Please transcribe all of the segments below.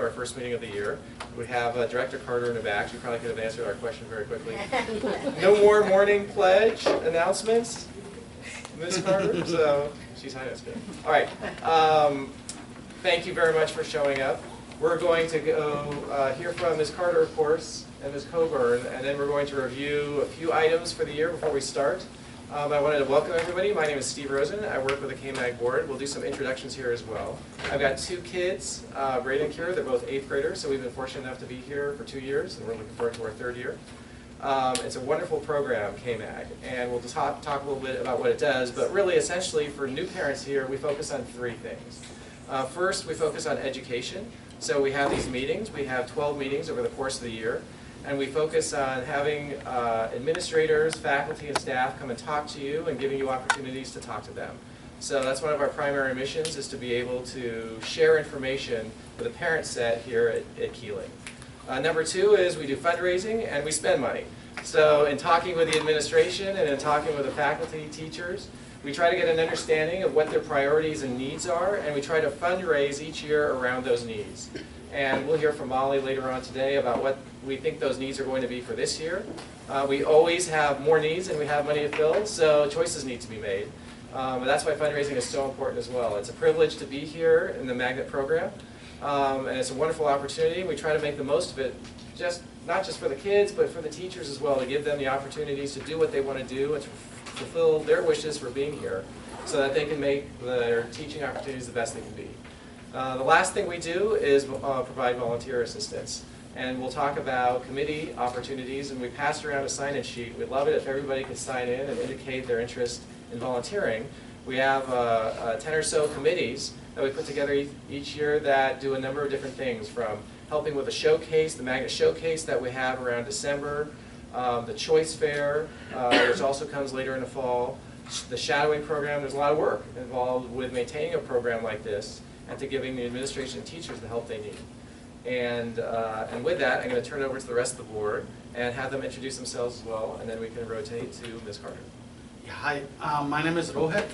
our first meeting of the year. We have Director Carter in the back. She probably could have answered our question very quickly. No more morning pledge announcements, Ms. Carter. So she's hiding us. All right. Thank you very much for showing up. We're going to go hear from Ms. Carter, of course, and Ms. Coburn, and then we're going to review a few items for the year before we start. I wanted to welcome everybody. My name is Steve Rosen. I work with the KMag board. We'll do some introductions here as well. I've got two kids, Brady and Kira. They're both 8th graders, so we've been fortunate enough to be here for 2 years, and we're looking forward to our 3rd year. It's a wonderful program, KMag, and we'll just talk a little bit about what it does, but really, essentially, for new parents here, we focus on 3 things. First, we focus on education. So we have these meetings. We have 12 meetings over the course of the year. And we focus on having administrators, faculty, and staff come and talk to you and giving you opportunities to talk to them. So that's one of our primary missions, is to be able to share information with a parent set here at Kealing. Number 2 is we do fundraising and we spend money. So in talking with the administration and in talking with the faculty, teachers, we try to get an understanding of what their priorities and needs are, and we try to fundraise each year around those needs. And we'll hear from Molly later on today about what we think those needs are going to be for this year. We always have more needs than we have money to fill, so choices need to be made. And that's why fundraising is so important as well. It's a privilege to be here in the Magnet program, and it's a wonderful opportunity. We try to make the most of it, not just for the kids, but for the teachers as well, to give them the opportunities to do what they want to do and to fulfill their wishes for being here so that they can make their teaching opportunities the best they can be. The last thing we do is provide volunteer assistance. And we'll talk about committee opportunities, and we passed around a sign-in sheet. We'd love it if everybody could sign in and indicate their interest in volunteering. We have 10 or so committees that we put together each year that do a number of different things, from helping with a showcase, the Magnet Showcase that we have around December, the Choice Fair, which also comes later in the fall, the shadowing program. There's a lot of work involved with maintaining a program like this and to giving the administration and teachers the help they need. And with that, I'm going to turn it over to the rest of the board and have them introduce themselves as well, and then we can rotate to Ms. Carter. Yeah, hi, my name is Rohit.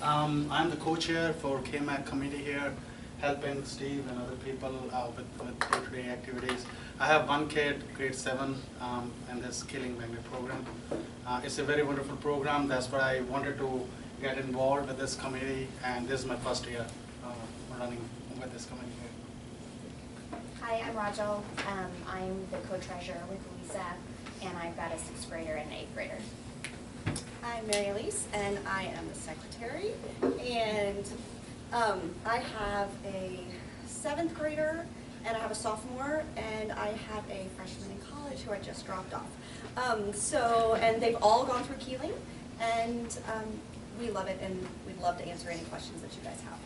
I'm the co-chair for KMag Committee here, helping Steve and other people with day-to-day activities. I have one kid, grade 7, in this Kealing Magnet program. It's a very wonderful program. That's why I wanted to get involved with this committee, and this is my first year running with this committee here. Hi, I'm Rajal. I'm the co-treasurer with Lisa, and I've got a 6th grader and an 8th grader. I'm Mary Elise, and I am the secretary. And I have a 7th grader, and I have a sophomore, and I have a freshman in college who I just dropped off. And they've all gone through Kealing, and we love it, and we'd love to answer any questions that you guys have.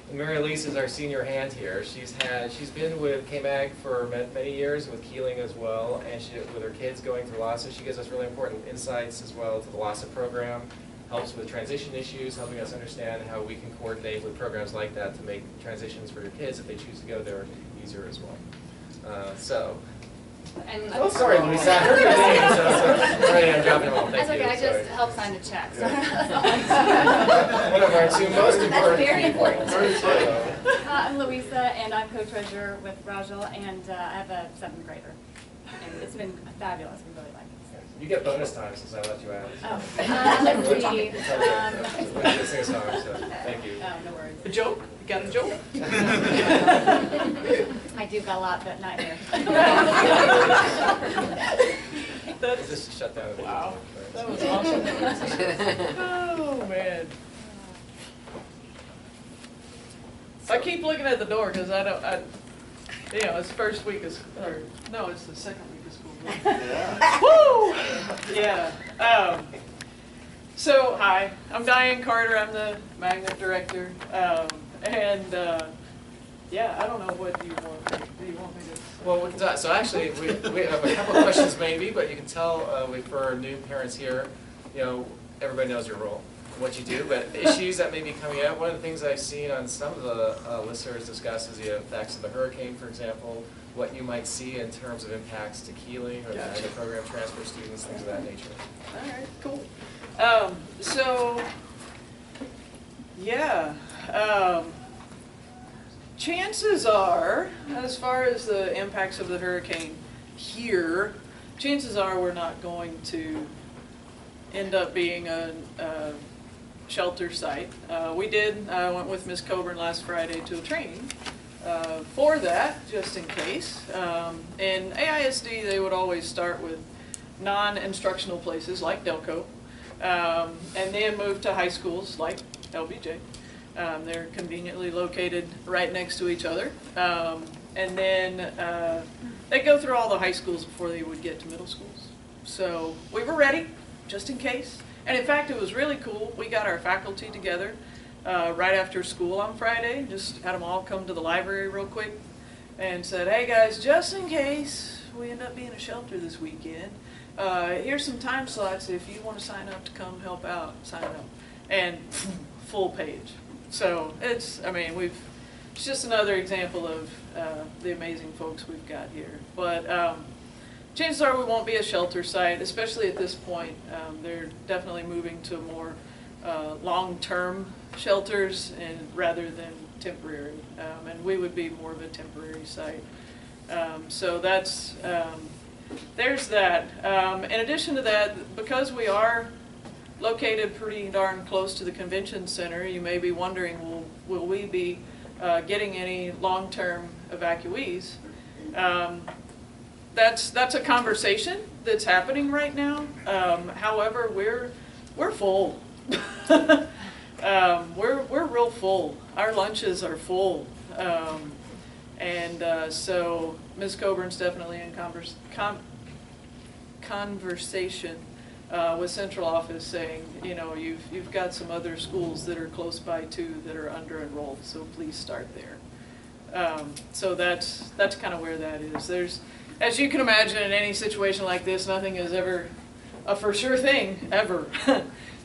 And Mary Elise is our senior hand here. She's been with KMag for many years, with Kealing as well, and with her kids going through LASA, she gives us really important insights as well to the LASA program, helps with transition issues, helping us understand how we can coordinate with programs like that to make transitions for your kids, if they choose to go there, easier as well. Oh, sorry, Lisa. I heard your name, so sorry, I'm dropping them all. Thank That's okay, you. I just helped sign the check. So. One of our 2 most important That's very people. important. I'm Louisa, and I'm co-treasurer with Rajal, and I have a 7th grader. And it's been fabulous. We really like it. You get bonus time since I let you ask. Oh, let's see. We're going to sing a song, so thank you. Oh, no worries. The joke? You got the joke? I do got a lot, but not here. Just shut down the video. Wow. That was awesome. Oh, man. I keep looking at the door because it's first week of school. Or, no, it's the second week of school. Yeah. Woo! Yeah. So, hi, I'm Diane Carter. I'm the Magnet director. Yeah, I don't know what do you want me to. Well, we can talk. So actually, we have a couple of questions maybe, but you can tell for our new parents here, everybody knows your role, what you do, but issues that may be coming out. One of the things I've seen on some of the listservs discussed is the effects of the hurricane, for example, what you might see in terms of impacts to Kealing or the program transfer students, things of that nature. All right, cool. chances are, as far as the impacts of the hurricane here, chances are we're not going to end up being a shelter site. I went with Ms. Coburn last Friday to a training for that, just in case. In AISD, they would always start with non-instructional places like Delco, and then move to high schools like LBJ. They're conveniently located right next to each other. And then they go through all the high schools before they would get to middle schools. So we were ready, just in case. And in fact, it was really cool. We got our faculty together right after school on Friday, just had them all come to the library real quick and said, hey guys, just in case we end up being a shelter this weekend, here's some time slots. If you want to sign up to come help out, sign up. And full page. So it's just another example of the amazing folks we've got here. But chances are we won't be a shelter site, especially at this point. They're definitely moving to more long-term shelters rather than temporary. And we would be more of a temporary site. So there's that. In addition to that, because we are located pretty darn close to the convention center, you may be wondering, will we be getting any long-term evacuees? That's a conversation that's happening right now. However, we're full. We're real full. Our lunches are full, so Ms. Coburn's definitely in conversation with central office, saying, you know, you've got some other schools that are close by too that are under enrolled, so please start there. So that's kind of where that is. There's, as you can imagine, in any situation like this, nothing is ever a for sure thing ever.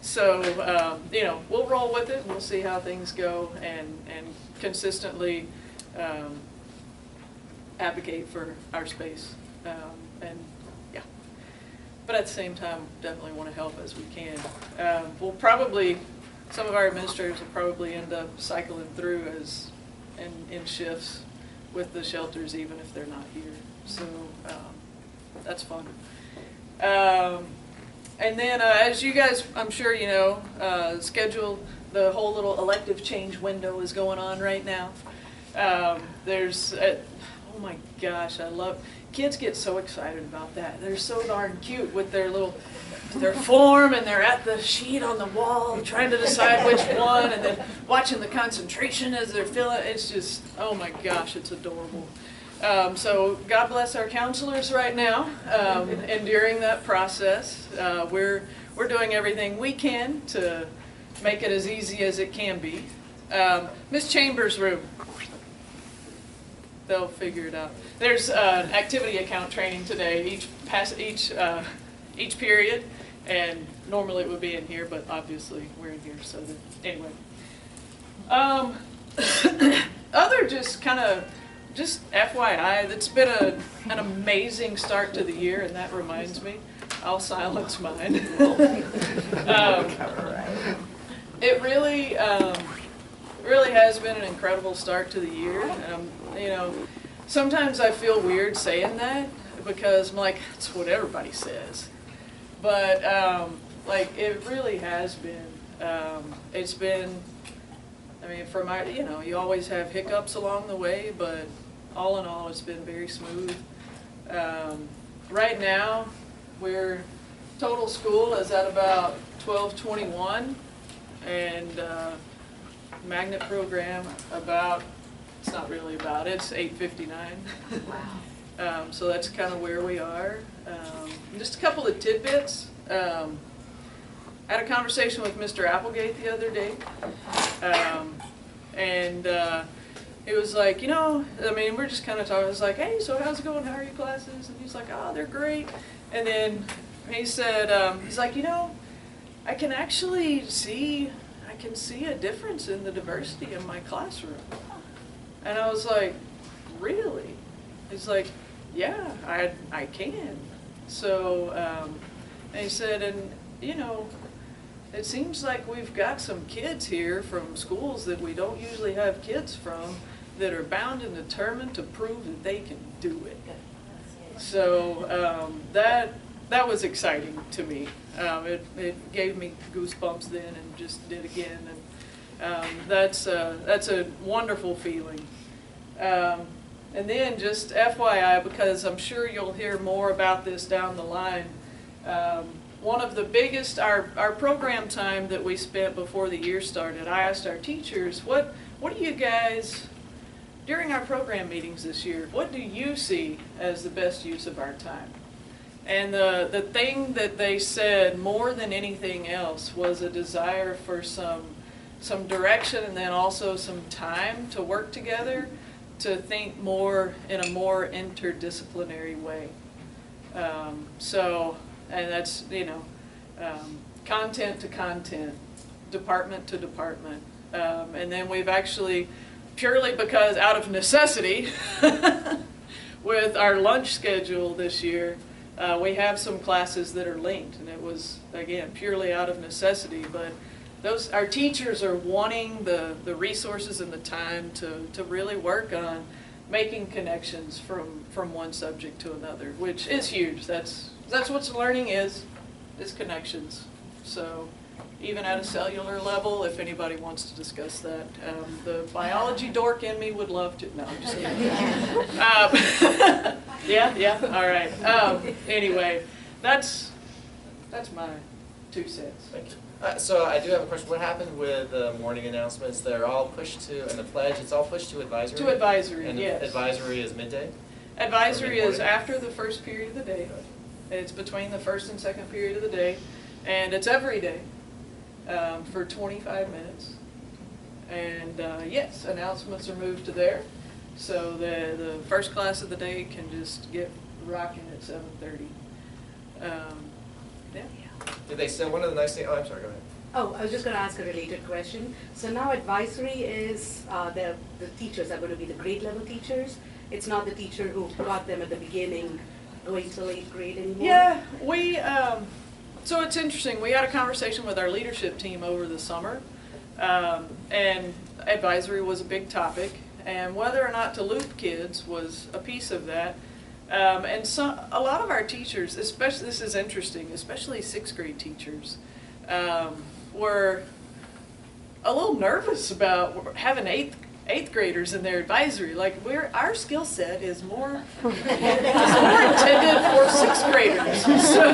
So you know, we'll roll with it. We'll see how things go, and consistently advocate for our space. And yeah, but at the same time, definitely want to help as we can. We'll probably, some of our administrators will probably end up cycling through in shifts with the shelters, even if they're not here. So that's fun. And then, as you guys, I'm sure you know, the whole little elective change window is going on right now. Oh my gosh, kids get so excited about that. They're so darn cute with their form, and they're at the sheet on the wall trying to decide which one, and then watching the concentration as they're filling. It's just, oh my gosh, it's adorable. So God bless our counselors right now, and during that process, we're doing everything we can to make it as easy as it can be. Miss Chambers' room, they'll figure it out. There's activity account training today, each period, and normally it would be in here, but obviously we're in here, so that, anyway. Other just FYI, it's been an amazing start to the year, and that reminds me, I'll silence mine. It really has been an incredible start to the year. You know, sometimes I feel weird saying that because I'm like, it's what everybody says. But like, it really has been. It's been. I mean, you always have hiccups along the way, but all in all, it's been very smooth. Right now, total school is at about 1221, and magnet program it's 859. Wow. So that's kind of where we are. Just a couple of tidbits. I had a conversation with Mr. Applegate the other day, and it was like, you know, I mean, we're just kind of talking. I was like, hey, so how's it going? How are your classes? And he's like, oh, they're great. And then he said, he's like, you know, I can see a difference in the diversity in my classroom. And I was like, really? He's like, yeah, I can. So, and he said, and you know, it seems like we've got some kids here from schools that we don't usually have kids from, that are bound and determined to prove that they can do it. So that was exciting to me. It gave me goosebumps then, and just did again. And that's a wonderful feeling. And then just FYI, because I'm sure you'll hear more about this down the line, one of the biggest, our program time that we spent before the year started, I asked our teachers, what do you guys, during our program meetings this year, what do you see as the best use of our time? And the thing that they said more than anything else was a desire for some direction, and then also some time to work together to think more in a more interdisciplinary way. And that's, content to content, department to department. And then we've actually, purely because out of necessity, with our lunch schedule this year, we have some classes that are linked, and it was, again, purely out of necessity, but our teachers are wanting the resources and the time to really work on making connections from one subject to another, which is huge. That's what learning is connections. So even at a cellular level, if anybody wants to discuss that, the biology dork in me would love to. No, I'm just kidding. Yeah, all right. Anyway, that's my 2 cents. Thank you. So I do have a question. What happened with the morning announcements? They're all pushed to, and the pledge, it's all pushed to advisory? To advisory, and yes. Advisory is midday? Advisory is after the first period of the day. It's between the first and second period of the day, and it's every day for 25 minutes. And yes, announcements are moved to there, so the first class of the day can just get rocking at 7:30. Yeah. Did they say one of the nice things? Oh, I'm sorry. Go ahead. Oh, I was just going to ask a related question. So now advisory is the teachers are going to be the grade level teachers. It's not the teacher who got them at the beginning going to 8th grade anymore? Yeah, so it's interesting. We had a conversation with our leadership team over the summer, and advisory was a big topic, and whether or not to loop kids was a piece of that. And a lot of our teachers, especially, this is interesting, especially 6th grade teachers, were a little nervous about having eighth graders in their advisory. Like, our skill set is more intended for 6th graders. So,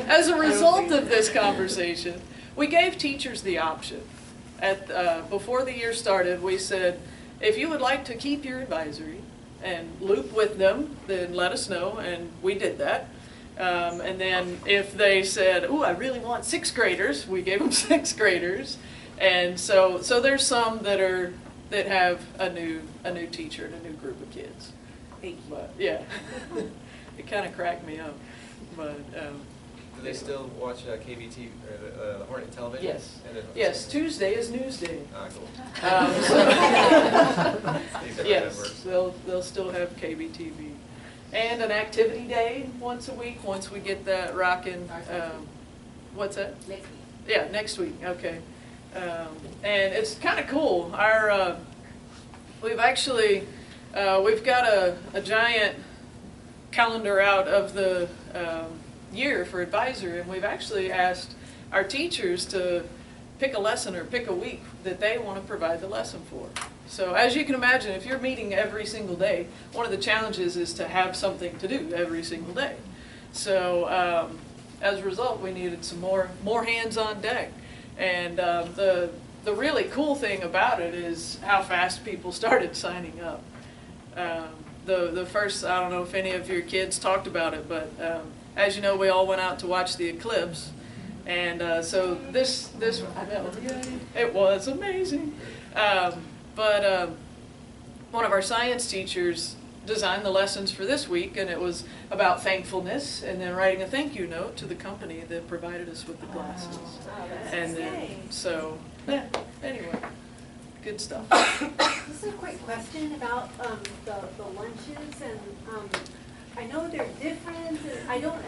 as a result of this conversation, we gave teachers the option. Before the year started, we said, if you would like to keep your advisory and loop with them, then let us know, and we did that. And then if they said, "Ooh, I really want 6th graders," we gave them 6th graders. And so there's some that have a new teacher and a new group of kids. But yeah, it kind of cracked me up. But do they still watch KBT or the Hornet Television? Yes. Yes. Tuesday is News Day. Ah, cool. Yes, they'll still have KBTV, and an activity day once a week. Once we get that rocking. What's that? Next week. Yeah, next week. Okay. And it's kind of cool. We've actually we've got a giant calendar out of the year for advisory, and we've actually asked our teachers to pick a lesson or pick a week that they want to provide the lesson for. So as you can imagine, if you're meeting every single day, one of the challenges is to have something to do every single day. So as a result, we needed some more hands on deck. And the really cool thing about it is how fast people started signing up. The first, I don't know if any of your kids talked about it, but as you know, we all went out to watch the eclipse. And so this it was amazing. But one of our science teachers designed the lessons for this week, and it was about thankfulness and then writing a thank you note to the company that provided us with the glasses. And then, so, yeah, anyway, good stuff. This is a quick question about the lunches, and I know they're different, and I don't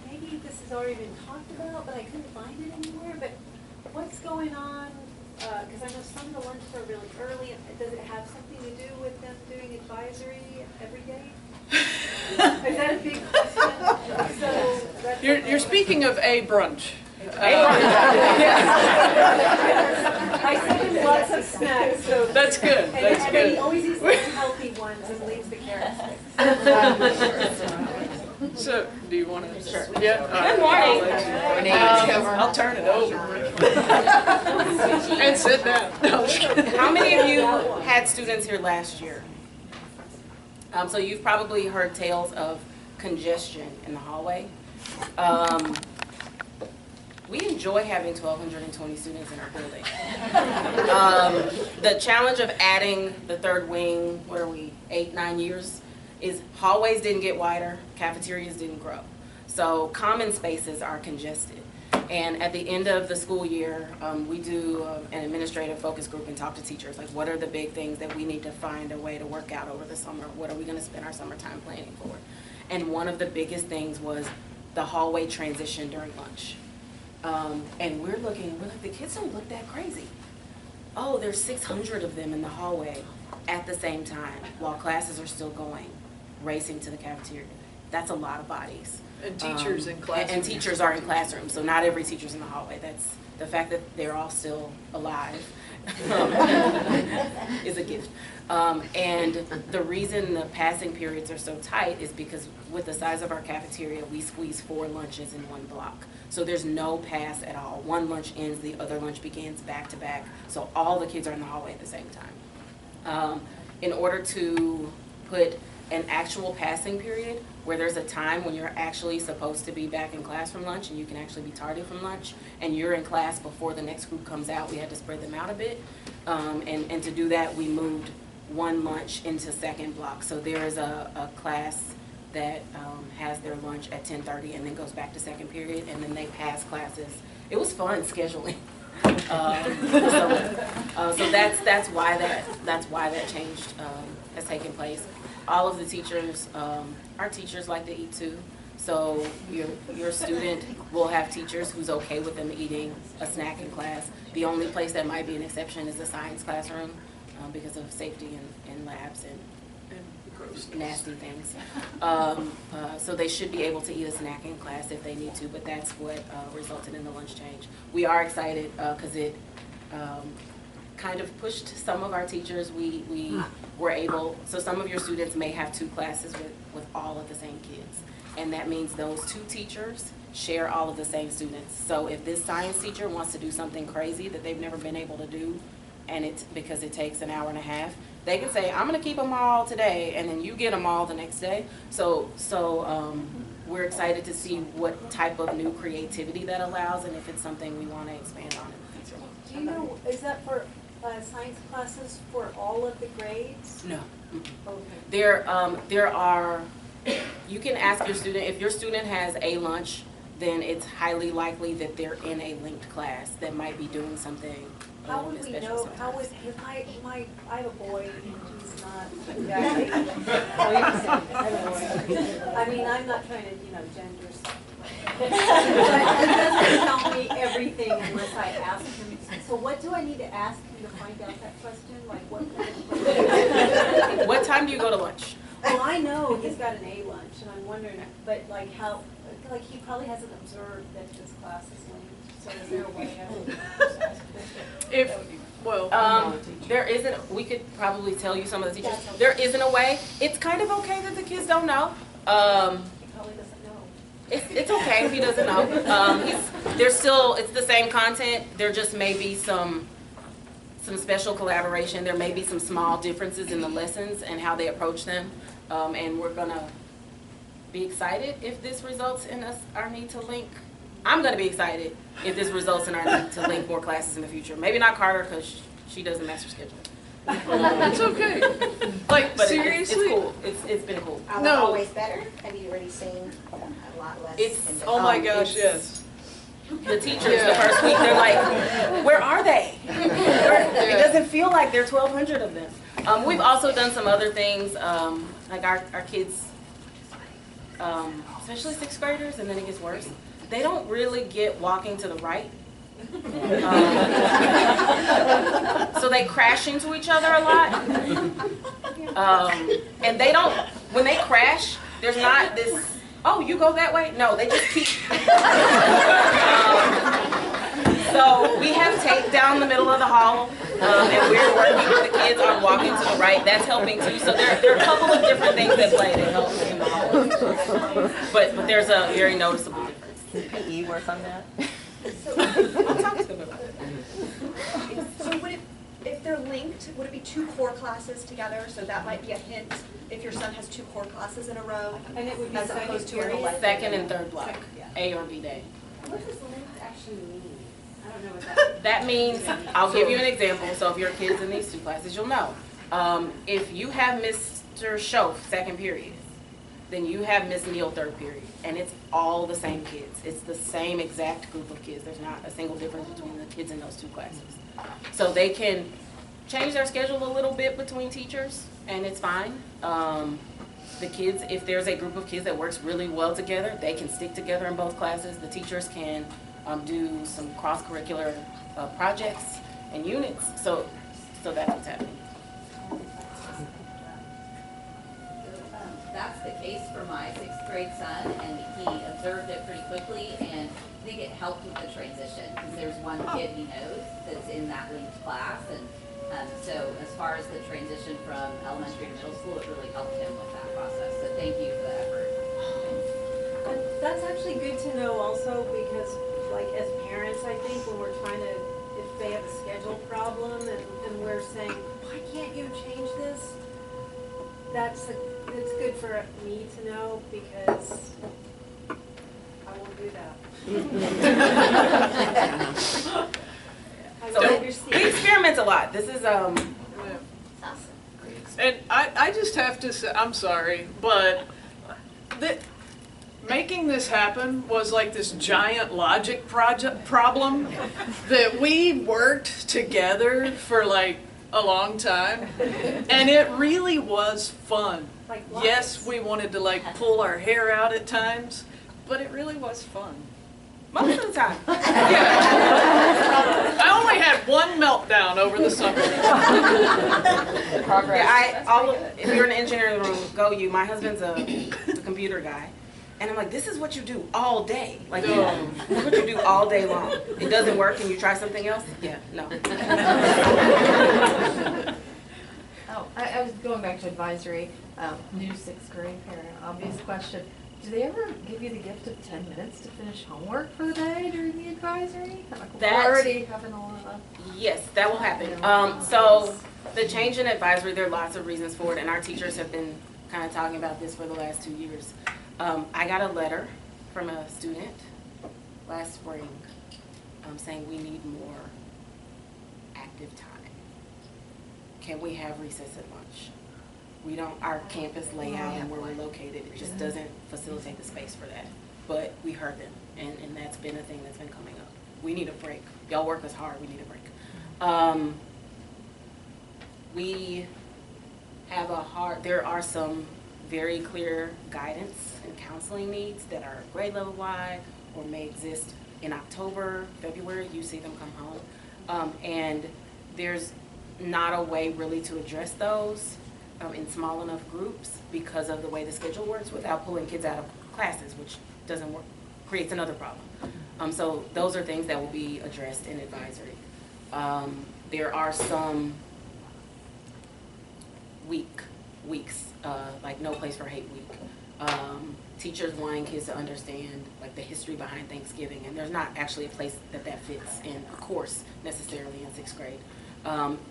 maybe this has already been talked about, but I couldn't find it anywhere, but what's going on because I know some of the lunches are really early, does it have something to do with them doing advisory every day? Is that a big question? So that's You're speaking of a brunch. I send him lots of snacks, so. That's good, And that's then he good. always eats the healthy ones and leaves the carrot sticks. So, do you want to? Sure. Yeah. Good morning. I'll turn it over. And sit down. No. How many of you had students here last year? So you've probably heard tales of congestion in the hallway. We enjoy having 1,220 students in our building. The challenge of adding the third wing, where are we, 8, 9 years, is hallways didn't get wider, cafeterias didn't grow. So common spaces are congested. And at the end of the school year, we do an administrative focus group and talk to teachers, like what are the big things that we need to find a way to work out over the summer? What are we gonna spend our summertime planning for? And one of the biggest things was the hallway transition during lunch. And we're like, the kids don't look that crazy. Oh, there's 600 of them in the hallway at the same time while classes are still going, racing to the cafeteria. That's a lot of bodies. And teachers in classrooms. And teachers are in classrooms, so not every teacher's in the hallway. That's the fact that they're all still alive is a gift. And the reason the passing periods are so tight is because with the size of our cafeteria, we squeeze 4 lunches in one block. So there's no pass at all. One lunch ends, the other lunch begins back to back. So all the kids are in the hallway at the same time. In order to put an actual passing period where there's a time when you're actually supposed to be back in class from lunch and you can actually be tardy from lunch and you're in class before the next group comes out, we had to spread them out a bit. And to do that, we moved one lunch into second block. So there's a class that has their lunch at 10:30 and then goes back to second period, and then they pass classes. It was fun scheduling. So that's why that change has taken place. All of the teachers, our teachers like to eat too. So your student will have teachers who's okay with them eating a snack in class. The only place that might be an exception is the science classroom because of safety in labs and nasty things. So they should be able to eat a snack in class if they need to, but that's what resulted in the lunch change. We are excited because it kind of pushed some of our teachers. We were able, so some of your students may have 2 classes with all of the same kids. And that means those 2 teachers share all of the same students. So if this science teacher wants to do something crazy that they've never been able to do, and it's because it takes an hour and a half, they can say, I'm gonna keep them all today, and then you get them all the next day. So we're excited to see what type of new creativity that allows, and if it's something we wanna expand on in the future. Do you know, is that for science classes for all of the grades? No. Okay. There are, you can ask your student, if your student has a lunch, then it's highly likely that they're in a linked class that might be doing something a How little would bit we special know, sometimes. how would, because I have a boy and he's not I mean, I'm not trying to, gender stuff. But he doesn't tell me everything unless I ask him. So what do I need to ask him to find out that question? Like what kind of question? What time do you go to lunch? Well, I know he's got an A lunch and I'm wondering, but like how, like he probably hasn't observed that this class is linked. So is there a way I There isn't, we could probably tell you some of the teachers. There isn't a way. It's kind of okay that the kids don't know. He probably doesn't know. It's okay if he doesn't know. It's the same content. There just may be some special collaboration. There may be some small differences in the lessons and how they approach them. And we're gonna be excited if this results in our need to link. I'm gonna be excited if this results in our need to link more classes in the future. Maybe not Carter because she does a master schedule. It's okay. Like, But seriously? it's cool. It's been cool. Are they No. always better? Have you already seen a lot less? It's- Oh my gosh, yes. The teachers the first week, they're like, where are they? It doesn't feel like there are 1,200 of them. We've also done some other things, like our kids, especially 6th graders, and then it gets worse. They don't really get walking to the right So they crash into each other a lot. And they don't, when they crash, there's not this, oh, you go that way? No, they just keep. So we have tape down the middle of the hall, and we're working with the kids on walking to the right. That's helping too. So there are a couple of different things that play to help in the hall. But there's a very noticeable difference. Does PE work on that? I'll talk to them about it. So would it, if they're linked, would it be 2 core classes together? So that might be a hint if your son has 2 core classes in a row, And it would be as opposed to an second elective. Second and third block, A or B day. What does linked actually mean? I don't know what that. That means, I'll give you an example, so if your kid's in these 2 classes, you'll know. If you have Mr. Schoaf, second period, then you have Miss Neal, third period, and it's all the same kids. It's the same exact group of kids. There's not a single difference between the kids in those 2 classes. So they can change their schedule a little bit between teachers, and it's fine. The kids, if there's a group of kids that works really well together, they can stick together in both classes. The teachers can do some cross-curricular projects and units, so that's what's happening. That's the case for my 6th grade son, and he observed it pretty quickly, and I think it helped with the transition, because there's one kid he knows that's in that linked class, and so as far as the transition from elementary to middle school, it really helped him with that process, so thank you for the effort. That's actually good to know also, because like as parents, I think when we're trying to, if they have a schedule problem and we're saying, why can't you change this? It's good for me to know, because I won't do that. I So will we understand. experiment a lot. This is And I just have to say, I'm sorry, but making this happen was like this giant logic problem that we worked together for like a long time, and it really was fun. Like Yes, we wanted to like pull our hair out at times, but it really was fun. most of the time. Yeah. I only had one meltdown over the summer. Yeah, if you're in the engineering room, go you. My husband's a computer guy. And I'm like, this is what you do all day. Like, this is what you do all day long. It doesn't work and you try something else? Yeah, no. Oh, I was going back to advisory, new 6th grade parent, obvious question. Do they ever give you the gift of 10 minutes to finish homework for the day during the advisory? Like, we're already having a lot of... Yes, that will happen. So the change in advisory, there are lots of reasons for it, and our teachers have been kind of talking about this for the last 2 years. I got a letter from a student last spring saying we need more active time. Can we have recess at lunch? We don't, our campus layout and where we're located, it just doesn't facilitate the space for that. But we heard them, and that's been a thing that's been coming up. We need a break. Y'all work us hard, we need a break. We have there are some very clear guidance and counseling needs that are grade level wide or may exist in October, February, you see them come home. And there's not a way really to address those in small enough groups because of the way the schedule works without pulling kids out of classes, which doesn't work, creates another problem. So those are things that will be addressed in advisory. There are some weeks, like No Place for Hate Week. Teachers wanting kids to understand like the history behind Thanksgiving, and there's not actually a place that fits in a course necessarily in 6th grade.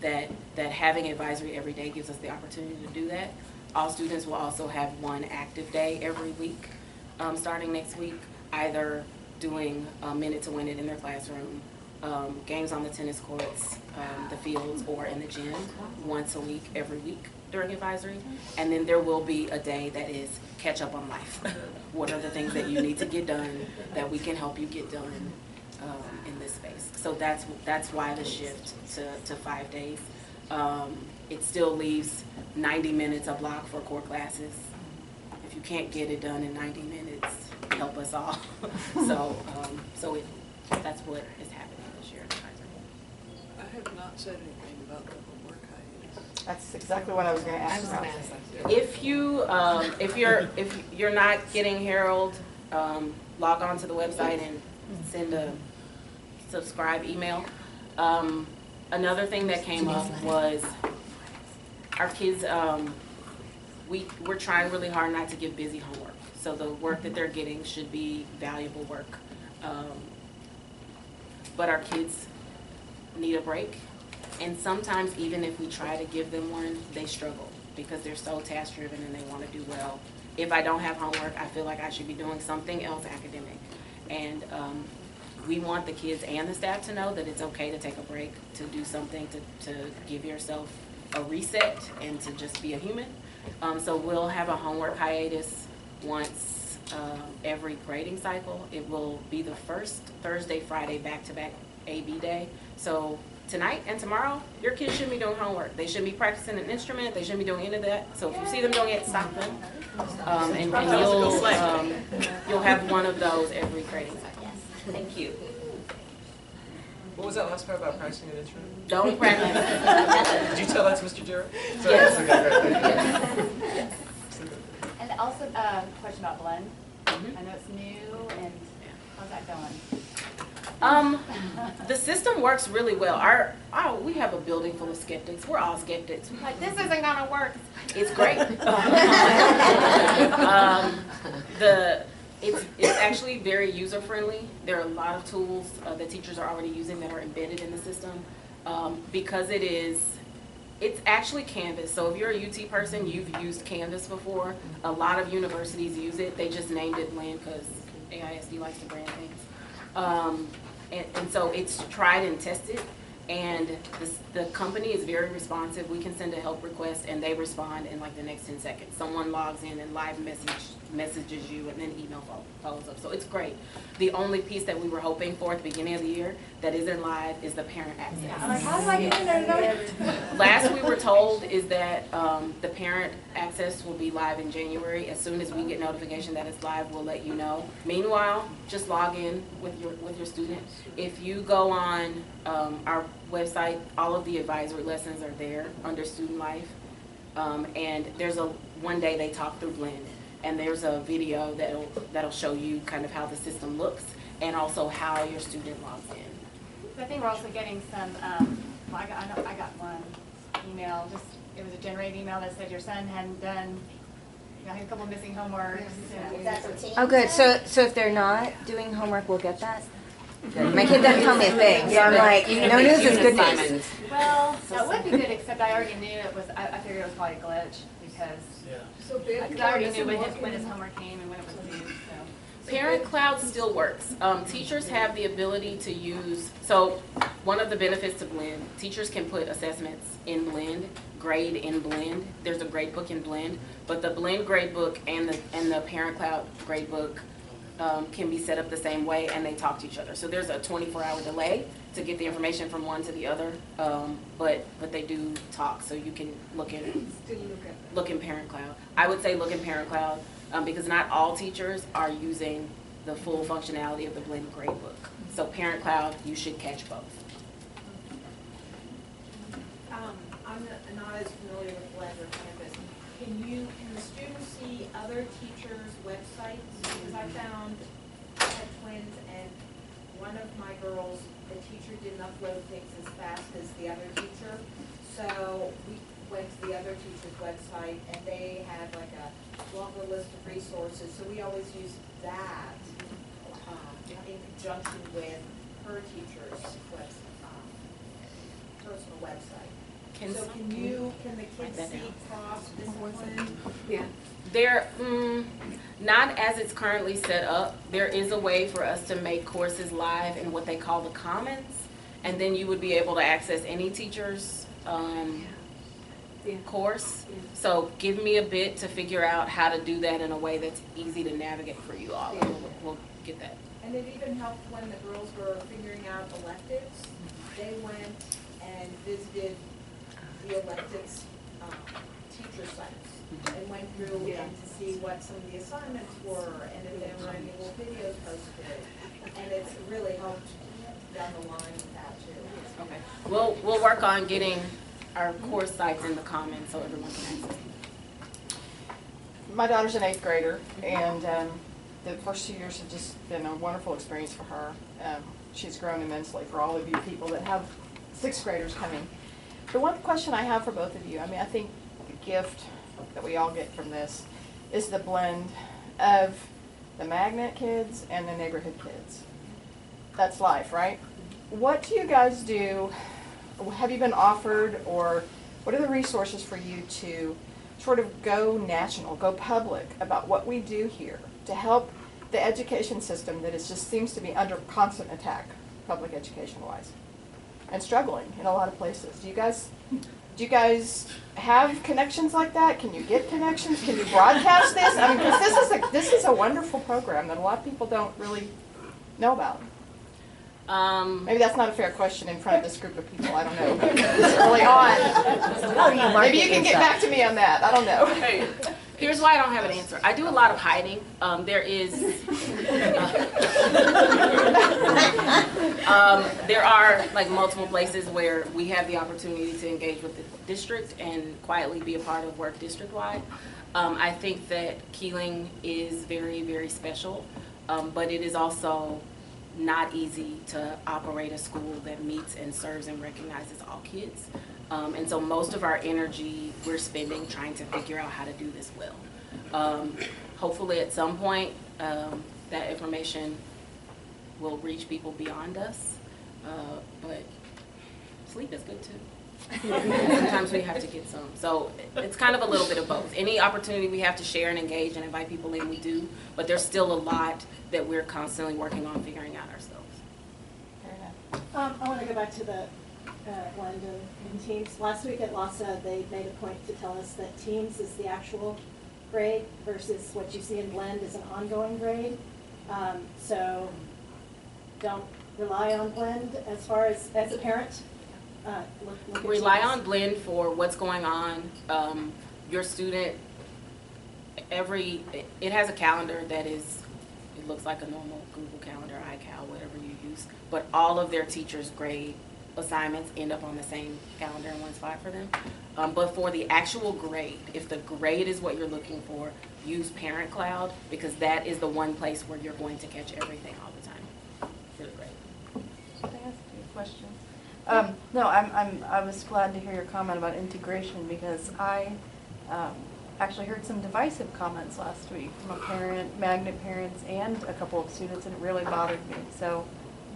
That having advisory every day gives us the opportunity to do that. All students will also have one active day every week, starting next week, either doing Minute to Win It in their classroom, games on the tennis courts, the fields, or in the gym once a week, every week during advisory. And then there will be a day that is catch up on life. What are the things that you need to get done that we can help you get done in this space? So that's why the shift to 5 days. It still leaves 90 minutes a block for core classes. If you can't get it done in 90 minutes, help us all. So that's what is happening this I have not said anything about the homework hiatus. That's exactly what I was gonna ask about. If you're not getting Herald, log on to the website and send a subscribe email. Another thing that came up was our kids, we're trying really hard not to give busy homework. So the work that they're getting should be valuable work. But our kids need a break. And sometimes even if we try to give them one, they struggle because they're so task driven and they want to do well. If I don't have homework, I feel like I should be doing something else academic. And we want the kids and the staff to know that it's okay to take a break, to do something, to give yourself a reset and to just be a human. So we'll have a homework hiatus once every grading cycle. It will be the first Thursday, Friday, back-to-back AB day. So tonight and tomorrow, your kids shouldn't be doing homework. They shouldn't be practicing an instrument. They shouldn't be doing any of that. So if you see them doing it, stop them. And you'll have one of those every grading cycle. Yes, thank you. What was that last part about practicing an instrument? Don't practice. Did you tell that to Mr. Jarrett? Yes. Yes. And also, question about Blend. I know it's new, and how's that going? The system works really well. We have a building full of skeptics. We're all skeptics. We're like, this isn't gonna work. It's great. It's actually very user friendly. There are a lot of tools that teachers are already using that are embedded in the system. Because it's actually Canvas. So if you're a UT person, you've used Canvas before. A lot of universities use it. They just named it Blend because AISD likes to brand things. And so it's tried and tested, and the company is very responsive. We can send a help request and they respond in like the next 10 seconds. Someone logs in and live messages you, and then email follows up. So it's great. The only piece that we were hoping for at the beginning of the year that isn't live is the parent access. I'm like, how do I get in there? Last we were told is that the parent access will be live in January. As soon as we get notification that it's live, we'll let you know. Meanwhile, just log in with your student. If you go on our website, all of the advisory lessons are there under student life. And there's one day they talk through Blend. And there's a video that'll show you kind of how the system looks and also how your student logs in. I think we're also getting some, I got one email, it was a generated email that said your son hadn't done, I had a couple missing homeworks. Oh, good. So if they're not doing homework, we'll get that? Good. My kid doesn't tell me a thing, so I'm like, no news is good news. Well, that would be good, except I already knew it was, I figured it was probably a glitch because I already knew when his homework came and when it was due, so. Parent Cloud still works. Teachers have the ability to use, so one of the benefits to Blend, teachers can put assessments in Blend, grade in Blend. There's a grade book in Blend, but the Blend grade book and the Parent Cloud grade book can be set up the same way, and they talk to each other. So there's a 24-hour delay to get the information from one to the other, but they do talk, so you can look in Parent Cloud. I would say look in Parent Cloud because not all teachers are using the full functionality of the Blend grade book. So Parent Cloud, you should catch both. I'm not as familiar with Blend or Canvas. Can the students see other teachers' websites? Because I found I had twins, and one of my girls, the teacher didn't upload things as fast as the other teacher. So we went to the other teacher's website, and they had like a longer list of resources. So we always use that in conjunction with her teacher's personal website. So can the kids see cross-discipline? Yeah. There, not as it's currently set up. There is a way for us to make courses live in what they call the Commons, and then you would be able to access any teacher's course. So give me a bit to figure out how to do that in a way that's easy to navigate for you all. We'll get that. And it even helped when the girls were figuring out electives. They went and visited the electives teacher sites and went through and to see what some of the assignments were and if there were any little videos posted. And it's really helped down the line with that too. Okay. We'll work on getting our course sites in the comments so everyone can access them. My daughter's an 8th grader, and the first 2 years have just been a wonderful experience for her. She's grown immensely for all of you people that have 6th graders coming. The one question I have for both of you, I mean, I think the gift that we all get from this is the blend of the magnet kids and the neighborhood kids. That's life, right? What do you guys do? Have you been offered, or what are the resources for you to sort of go national, go public about what we do here to help the education system that is just seems to be under constant attack, public education wise, and struggling in a lot of places? Do you guys have connections like that? Can you get connections? Can you broadcast this? I mean, because this is a wonderful program that a lot of people don't really know about. Maybe that's not a fair question in front of this group of people. I don't know. This early on. Maybe you can get back to me on that. I don't know. Hey, here's why I don't have an answer. I do a lot of hiding. There are like multiple places where we have the opportunity to engage with the district and quietly be a part of work district-wide. I think that Kealing is very, very special, but it is also not easy to operate a school that meets and serves and recognizes all kids. And so most of our energy we're spending trying to figure out how to do this well. Hopefully at some point that information will reach people beyond us, but sleep is good too. Sometimes we have to get some. So it's kind of a little bit of both. Any opportunity we have to share and engage and invite people in, we do, but there's still a lot that we're constantly working on figuring out ourselves. I want to go back to the blend in teams. Last week at LASA, they made a point to tell us that teams is the actual grade versus what you see in blend is an ongoing grade. So don't rely on blend as far as a parent. Rely on blend for what's going on. Your student, it has a calendar that is, it looks like a normal Google Calendar, iCal, whatever you use, but all of their teachers' grade assignments end up on the same calendar in one spot for them. But for the actual grade, if the grade is what you're looking for, use Parent Cloud, because that is the one place where you're going to catch everything all the time for the grade. Can I ask you a question? No, I was glad to hear your comment about integration, because I actually heard some divisive comments last week from a parent, magnet parents, and a couple of students, and it really bothered me. So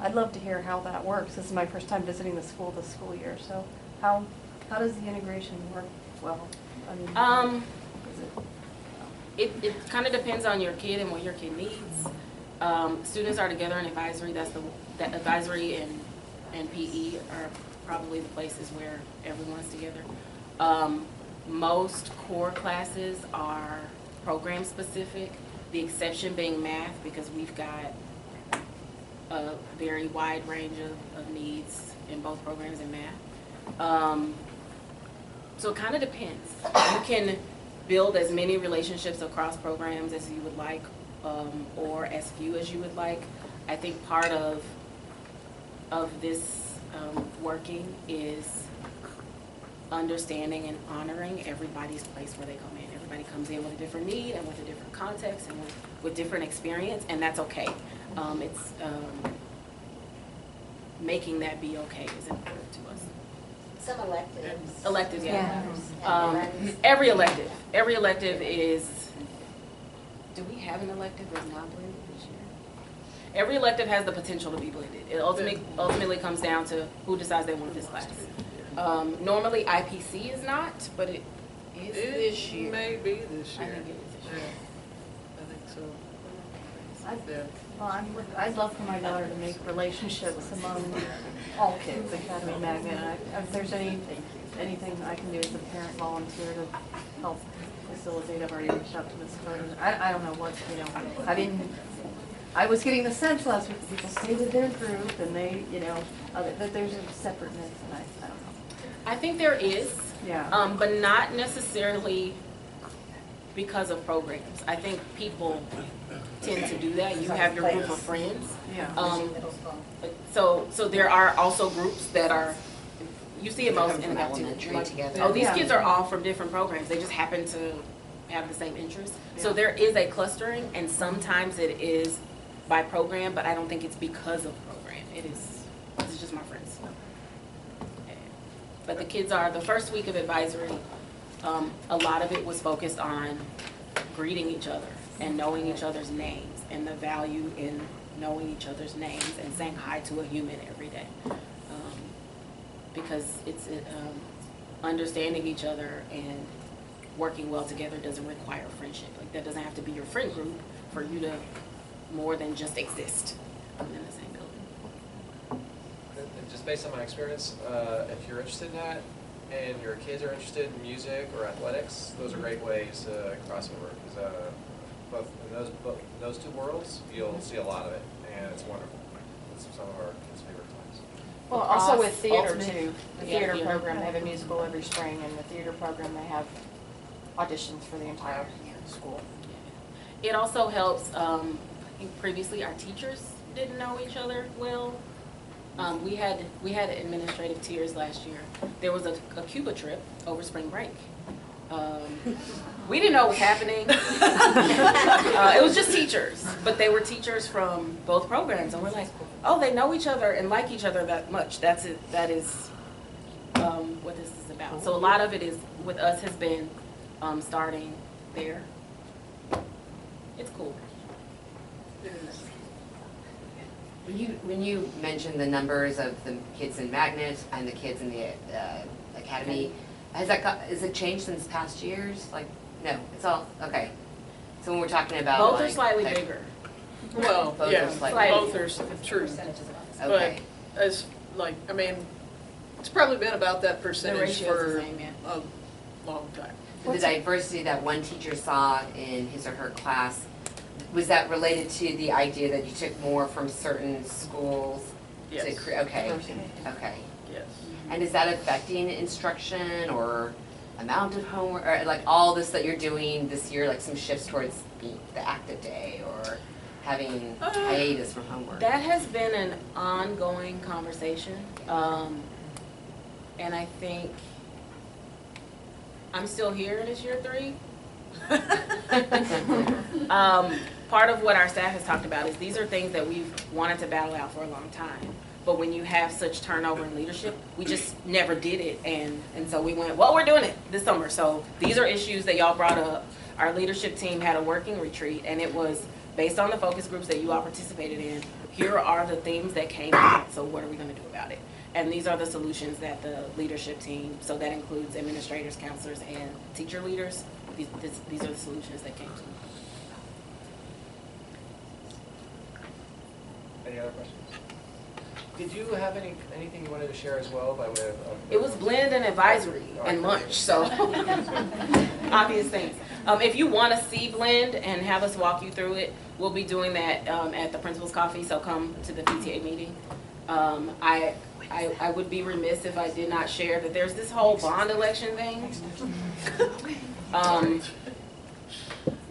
I'd love to hear how that works. This is my first time visiting the school this school year. So how does the integration work well? I mean, it kind of depends on your kid and what your kid needs. Students are together in advisory. That advisory and PE are probably the places where everyone's together. Most core classes are program specific, the exception being math, because we've got a very wide range of needs in both programs in math. So it kind of depends. You can build as many relationships across programs as you would like, or as few as you would like. I think part of this working is understanding and honoring everybody's place where they come in. Everybody comes in with a different need and with a different context and with different experience, and that's okay. It's making that be okay is important to us. Some electives. Electives, yeah. Every elective is, do we have an elective that's not blended this year? Every elective has the potential to be blended. It ultimately comes down to who decides they want this class. Normally IPC is not, but it is this year. It may be this year. I think it is this year. I think so. Well, I'd love for my daughter to make relationships among all kids, Academy Magnet. If there's anything I can do as a parent volunteer to help facilitate, I've already reached out to Ms. Carter. I don't know what, I mean, I was getting the sense last week that people stay with their group and they, that there's a separateness, and I don't know. I think there is, yeah. But not necessarily because of programs. I think people tend to do that. You have your group of friends. So there are also groups that are, you see it most in elementary together. Oh, these kids are all from different programs. They just happen to have the same interests. So there is a clustering, and sometimes it is by program, but I don't think it's because of program. It's just my friends. But the kids are, the first week of advisory, a lot of it was focused on greeting each other and knowing each other's names and the value in knowing each other's names and saying hi to a human every day. Because it's understanding each other and working well together doesn't require friendship. Like, that doesn't have to be your friend group for you to more than just exist in the same building. And just based on my experience, if you're interested in that and your kids are interested in music or athletics, those are great ways to cross over. Because both in those two worlds, you'll see a lot of it, and it's wonderful. It's some of our kids' favorite times. Well, also with theater Ultimate. too, the theater program, they have a musical every spring, and the theater program, they have auditions for the entire school. It also helps, I think previously our teachers didn't know each other well. We had administrative tiers last year. There was a Cuba trip over spring break. We didn't know what was happening. It was just teachers, but they were teachers from both programs, and we're like, oh, they know each other and like each other that much. That's it. That is what this is about. So a lot of it is with us has been starting there. It's cool. When you mentioned the numbers of the kids in Magnet and the kids in the academy, has it changed since past years? Like, no, it's all okay. So when we're talking about both are slightly bigger. Well, both yeah, are slightly both are true. Okay. But as like, I mean, it's probably been about that percentage ratio's for the same, yeah. a long time. The diversity that one teacher saw in his or her class, was that related to the idea that you took more from certain schools? Yes. Okay. Yes. And is that affecting instruction or amount of homework, or like all this that you're doing this year, like some shifts towards the active day or having hiatus from homework? That has been an ongoing conversation, and I think I'm still here in this year 3. Part of what our staff has talked about is these are things that we've wanted to battle out for a long time. But when you have such turnover in leadership, we just never did it. And so we went, well, we're doing it this summer. So these are issues that y'all brought up. Our leadership team had a working retreat, and it was based on the focus groups that you all participated in. Here are the themes that came out. So what are we going to do about it? And these are the solutions that the leadership team, so that includes administrators, counselors, and teacher leaders. These are the solutions that came to. Any other questions? Did you have anything you wanted to share as well by way of? It was blend and advisory and lunch, so obvious things. If you want to see blend and have us walk you through it, we'll be doing that at the principal's coffee. So come to the PTA meeting. I would be remiss if I did not share that there's this whole bond election thing.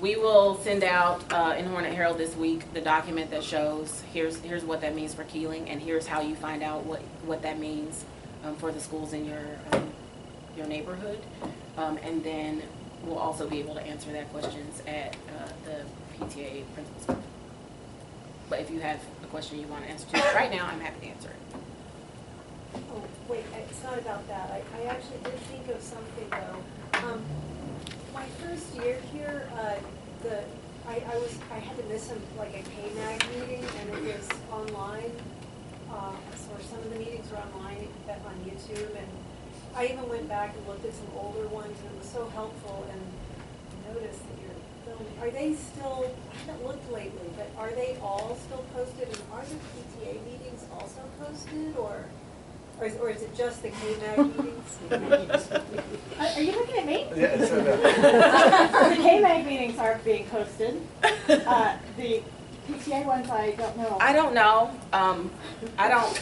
We will send out in Hornet Herald this week the document that shows here's what that means for Kealing, and here's how you find out what that means for the schools in your neighborhood. And then we'll also be able to answer that questions at the PTA principal's meeting. But if you have a question you want to answer to right now, I'm happy to answer it. Oh, wait, it's not about that. I actually did think of something though. My first year here, I had to miss like a KMag meeting, and it was online. So some of the meetings were online on YouTube, and I even went back and looked at some older ones, and it was so helpful. And I noticed that you're filming. Are they still? I haven't looked lately, but are they all still posted? And are the PTA meetings also posted, or is it just the KMag meetings? Are you looking at me? Yeah, it's the KMag meetings are being posted. The PTA PTA ones, I don't know. I don't know. I don't.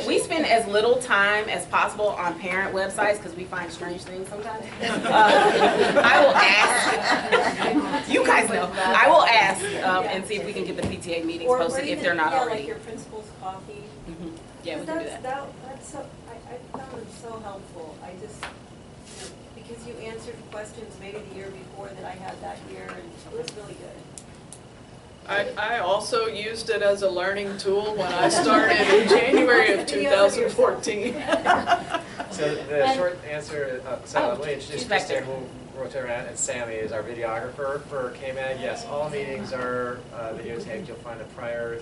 We spend as little time as possible on parent websites because we find strange things sometimes. I will ask. You guys know. I will ask and see if we can get the PTA meetings posted if they're not already. Like your principal's coffee. Mm-hmm. Yeah, we can do that. That's so, I found it so helpful. I just, because you answered questions maybe the year before that I had that year, and it was really good. I also used it as a learning tool when I started in January of 2014. So the short answer, let me introduce she's back Kristen, there. we'll rotate around, and Sammy is our videographer for KMag. Yes, all meetings are videotaped. You'll find the prior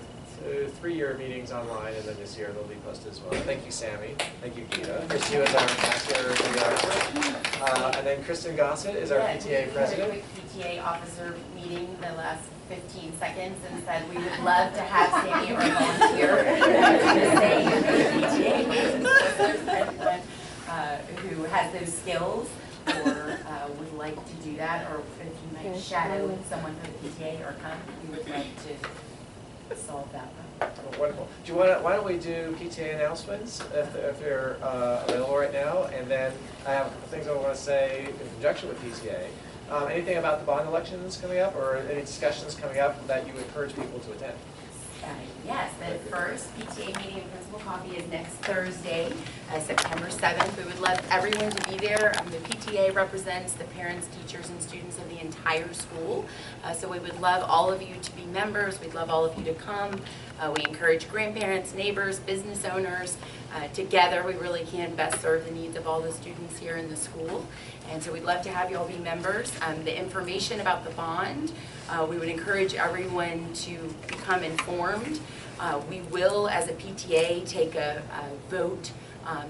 3-year meetings online, and then this year they'll be posted as well. Thank you, Sammy. Thank you, Gita. Kristen is our master videographer. And then Kristen Gossett is our PTA president. We had a quick PTA officer meeting the last 15 seconds and said we would love to have Sammy or a volunteer who has those skills or would like to do that, or if you might shadow someone from the PTA or come, we would love to solve that one. Wonderful. Why don't we do PTA announcements if they're available right now, and then I have a couple things I want to say in conjunction with PTA. Anything about the bond elections coming up, or any discussions coming up that you encourage people to attend? Yes, the first PTA meeting and principal coffee is next Thursday, September 7th. We would love everyone to be there. The PTA represents the parents, teachers, and students of the entire school. So we would love all of you to be members. We'd love all of you to come. We encourage grandparents, neighbors, business owners. Together, we really can best serve the needs of all the students here in the school. And so we'd love to have you all be members. The information about the bond, we would encourage everyone to become informed. We will, as a PTA, take a vote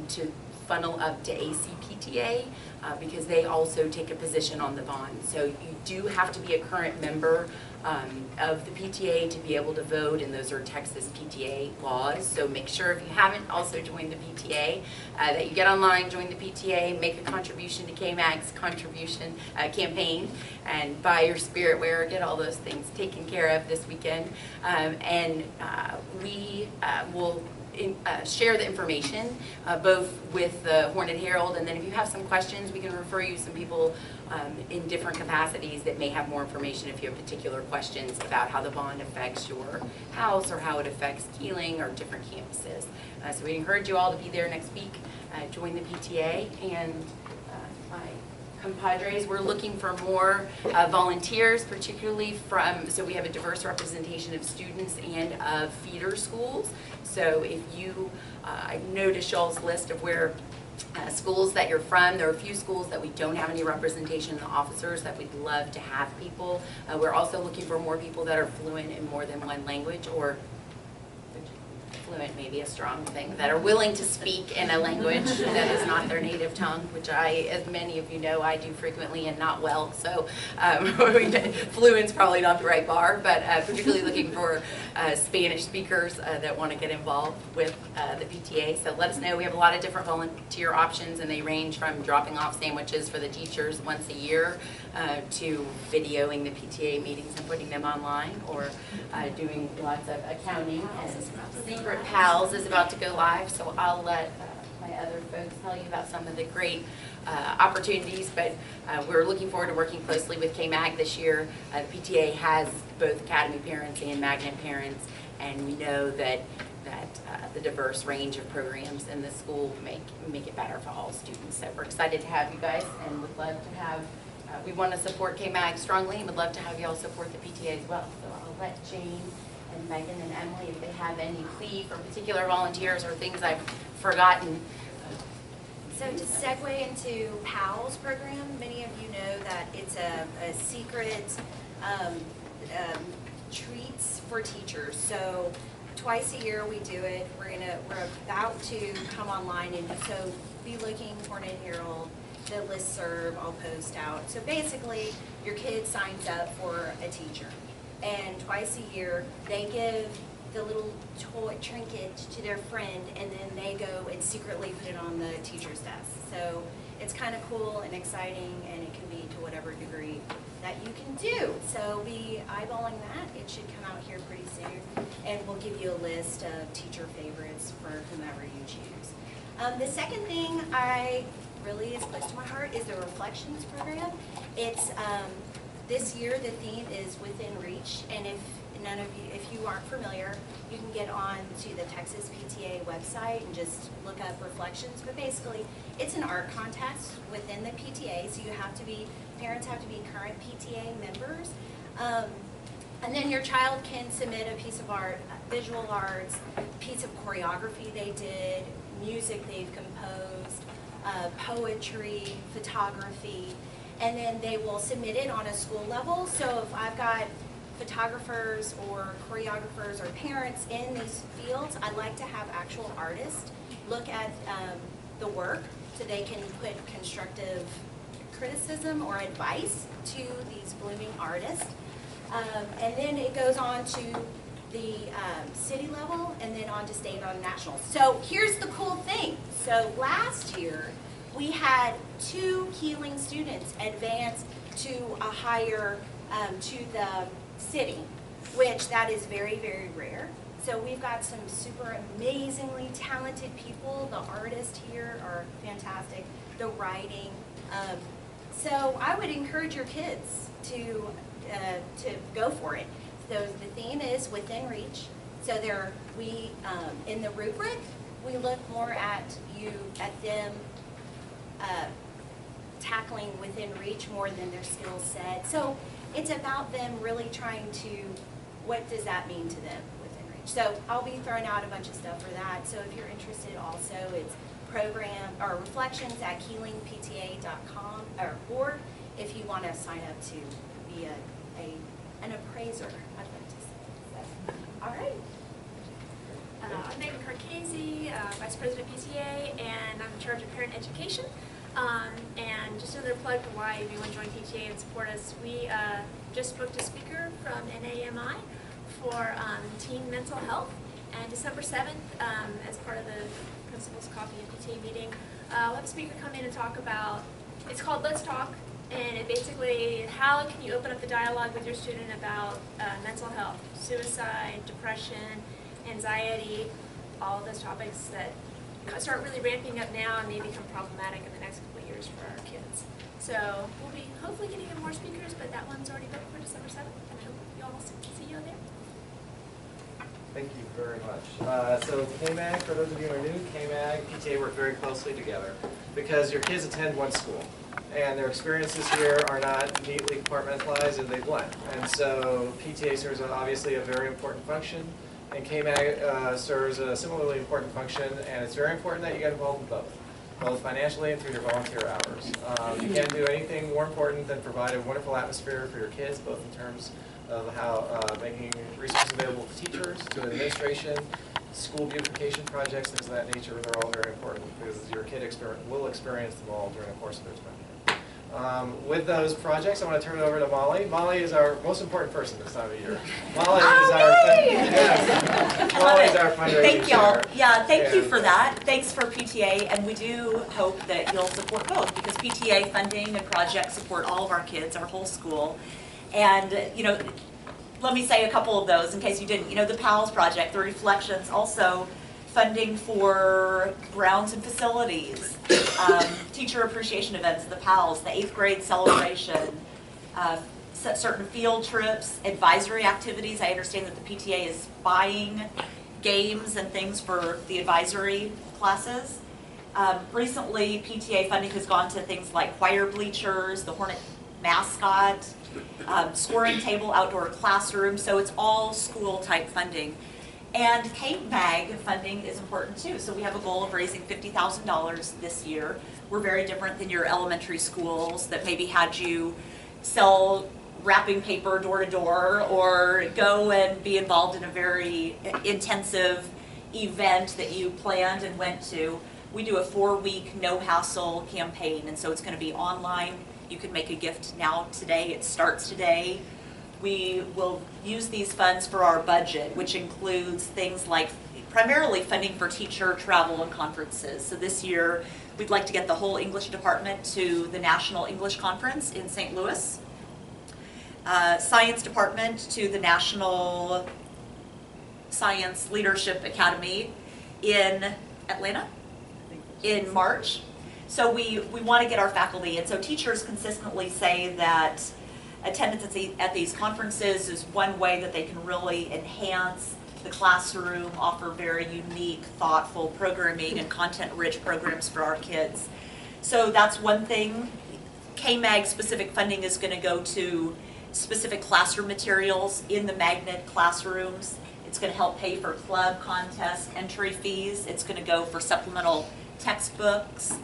to funnel up to ACPTA because they also take a position on the bond. So you do have to be a current member of the PTA to be able to vote, and those are Texas PTA laws. So make sure if you haven't also joined the PTA that you get online, join the PTA, make a contribution to KMag's contribution campaign, and buy your spirit wear, get all those things taken care of this weekend. We will share the information both with the Hornet Herald, and then if you have some questions, we can refer you some people in different capacities that may have more information if you have particular questions about how the bond affects your house or how it affects Kealing or different campuses. So we encourage you all to be there next week, join the PTA, and my compadres, we're looking for more volunteers, particularly from, so we have a diverse representation of students and of feeder schools. So if you, I noticed y'all's list of where schools that you're from, there are a few schools that we don't have any representation in the officers that we'd love to have people. We're also looking for more people that are fluent in more than one language, or fluent may be a strong thing, that are willing to speak in a language that is not their native tongue, which I, as many of you know, I do frequently and not well. So fluent's probably not the right bar, but particularly looking for Spanish speakers that want to get involved with the PTA. So let us know. We have a lot of different volunteer options, and they range from dropping off sandwiches for the teachers once a year to videoing the PTA meetings and putting them online, or doing lots of accounting. And Secret Pals is about to go live, so I'll let my other folks tell you about some of the great opportunities, but we're looking forward to working closely with KMag this year. The PTA has both Academy parents and Magnet parents, and we know that the diverse range of programs in the school make it better for all students. So we're excited to have you guys, and would love to have, we want to support KMag strongly, and would love to have you all support the PTA as well. So I'll let Jane and Megan and Emily, if they have any plea for particular volunteers or things I've forgotten. So to segue into PALS program, many of you know that it's a secret treats for teachers. So twice a year we do it. We're about to come online, and so be looking for Hornet Herald, the listserv I'll post out. So basically, your kid signs up for a teacher, and twice a year they give the little toy trinket to their friend, and then they go and secretly put it on the teacher's desk. So it's kind of cool and exciting, and it can be to whatever degree that you can do. So be eyeballing that. It should come out here pretty soon, and we'll give you a list of teacher favorites for whomever you choose. The second thing really is close to my heart is the Reflections program. It's this year the theme is Within Reach, and if you aren't familiar, you can get on to the Texas PTA website and just look up Reflections. But basically, it's an art contest within the PTA, so parents have to be current PTA members. And then your child can submit a piece of art, visual arts, piece of choreography they did, music they've composed, poetry, photography, and then they will submit it on a school level. So if I've got photographers or choreographers or parents in these fields, I'd like to have actual artists look at the work so they can put constructive criticism or advice to these blooming artists. And then it goes on to the city level and then on to state, on national. So here's the cool thing. So last year we had 2 Kealing students advance to a higher, to the city, which that is very, very rare. So we've got some super amazingly talented people. The artists here are fantastic. The writing. So I would encourage your kids to go for it. So the theme is Within Reach. So in the rubric, we look more at them tackling within reach more than their skill set. So it's about them really trying to, what does that mean to them within reach? So I'll be throwing out a bunch of stuff for that. So if you're interested also, it's reflections at kealingpta.com or if you want to sign up to be an appraiser, I'd like to say. All right. I'm Megan Carcasi, Vice President PTA, and I'm in charge of parent education. And just another plug for why everyone join PTA and support us. We just booked a speaker from NAMI for teen mental health. And December 7th, as part of the Principals Coffee and PTA meeting, we'll have a speaker come in and talk about, it's called Let's Talk. And it basically, how can you open up the dialogue with your student about mental health, suicide, depression, anxiety, all of those topics that start really ramping up now and may become problematic in the next couple of years for our kids. So we'll be hopefully getting in more speakers, but that one's already booked for December 7th, and I hope you all see you there. Thank you very much. So KMag, for those of you who are new, KMag, PTA work very closely together because your kids attend one school. And their experiences here are not neatly compartmentalized and they blend. And so PTA serves obviously a very important function, and KMag serves a similarly important function, and it's very important that you get involved in both financially and through your volunteer hours. You can't do anything more important than provide a wonderful atmosphere for your kids, both in terms of how making resources available to teachers, to administration, school beautification projects, things of that nature. They're all very important because your kid will experience them all during the course of their time here. With those projects, I want to turn it over to Molly. Molly is our most important person this time of year. Molly is our fundraising Thank y'all. chair. Yeah, thank you for that. Thanks for PTA, and we do hope that you'll support both because PTA funding and projects support all of our kids, our whole school. And, let me say a couple of those in case you didn't. The PALS project, the Reflections, also funding for grounds and facilities, teacher appreciation events, the PALS, the 8th grade celebration, certain field trips, advisory activities. I understand that the PTA is buying games and things for the advisory classes. Recently, PTA funding has gone to things like choir bleachers, the Hornet mascot, scoring table, outdoor classroom, so it's all school type funding. And KMag funding is important too. So we have a goal of raising $50,000 this year. We're very different than your elementary schools that maybe had you sell wrapping paper door to door or go and be involved in a very intensive event that you planned and went to. We do a 4-week no hassle campaign, and so it's going to be online. You can make a gift now today. It starts today. We will use these funds for our budget, which includes things like primarily funding for teacher travel and conferences. So this year, we'd like to get the whole English department to the National English Conference in St. Louis. Science department to the National Science Leadership Academy in Atlanta in March. So we want to get our faculty, and so teachers consistently say that attendance at these conferences is one way that they can really enhance the classroom, offer very unique, thoughtful programming and content-rich programs for our kids. So that's one thing. KMag specific funding is going to go to specific classroom materials in the magnet classrooms. It's going to help pay for club, contest, entry fees. It's going to go for supplemental textbooks,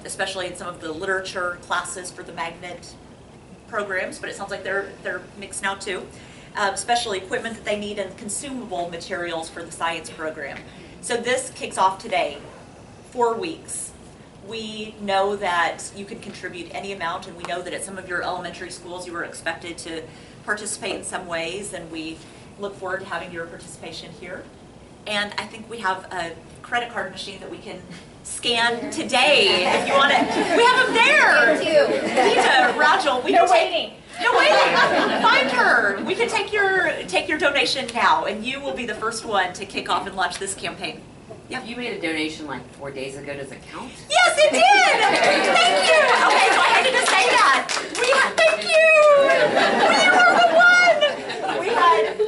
especially in some of the literature classes for the magnet programs, but it sounds like they're mixed now too. Special equipment that they need and consumable materials for the science program. So this kicks off today, 4 weeks. We know that you can contribute any amount, and we know that at some of your elementary schools you were expected to participate in some ways, and we look forward to having your participation here. And I think we have a credit card machine that we can scan today if you want it. We have them there. Rita, Rajal, we can take. No waiting. Find her. We can take your donation now, and you will be the first one to kick off and launch this campaign. Yeah. If you made a donation like 4 days ago, does it count? Yes, it did. Thank you. Okay, so I had to say that. Thank you. We are the one.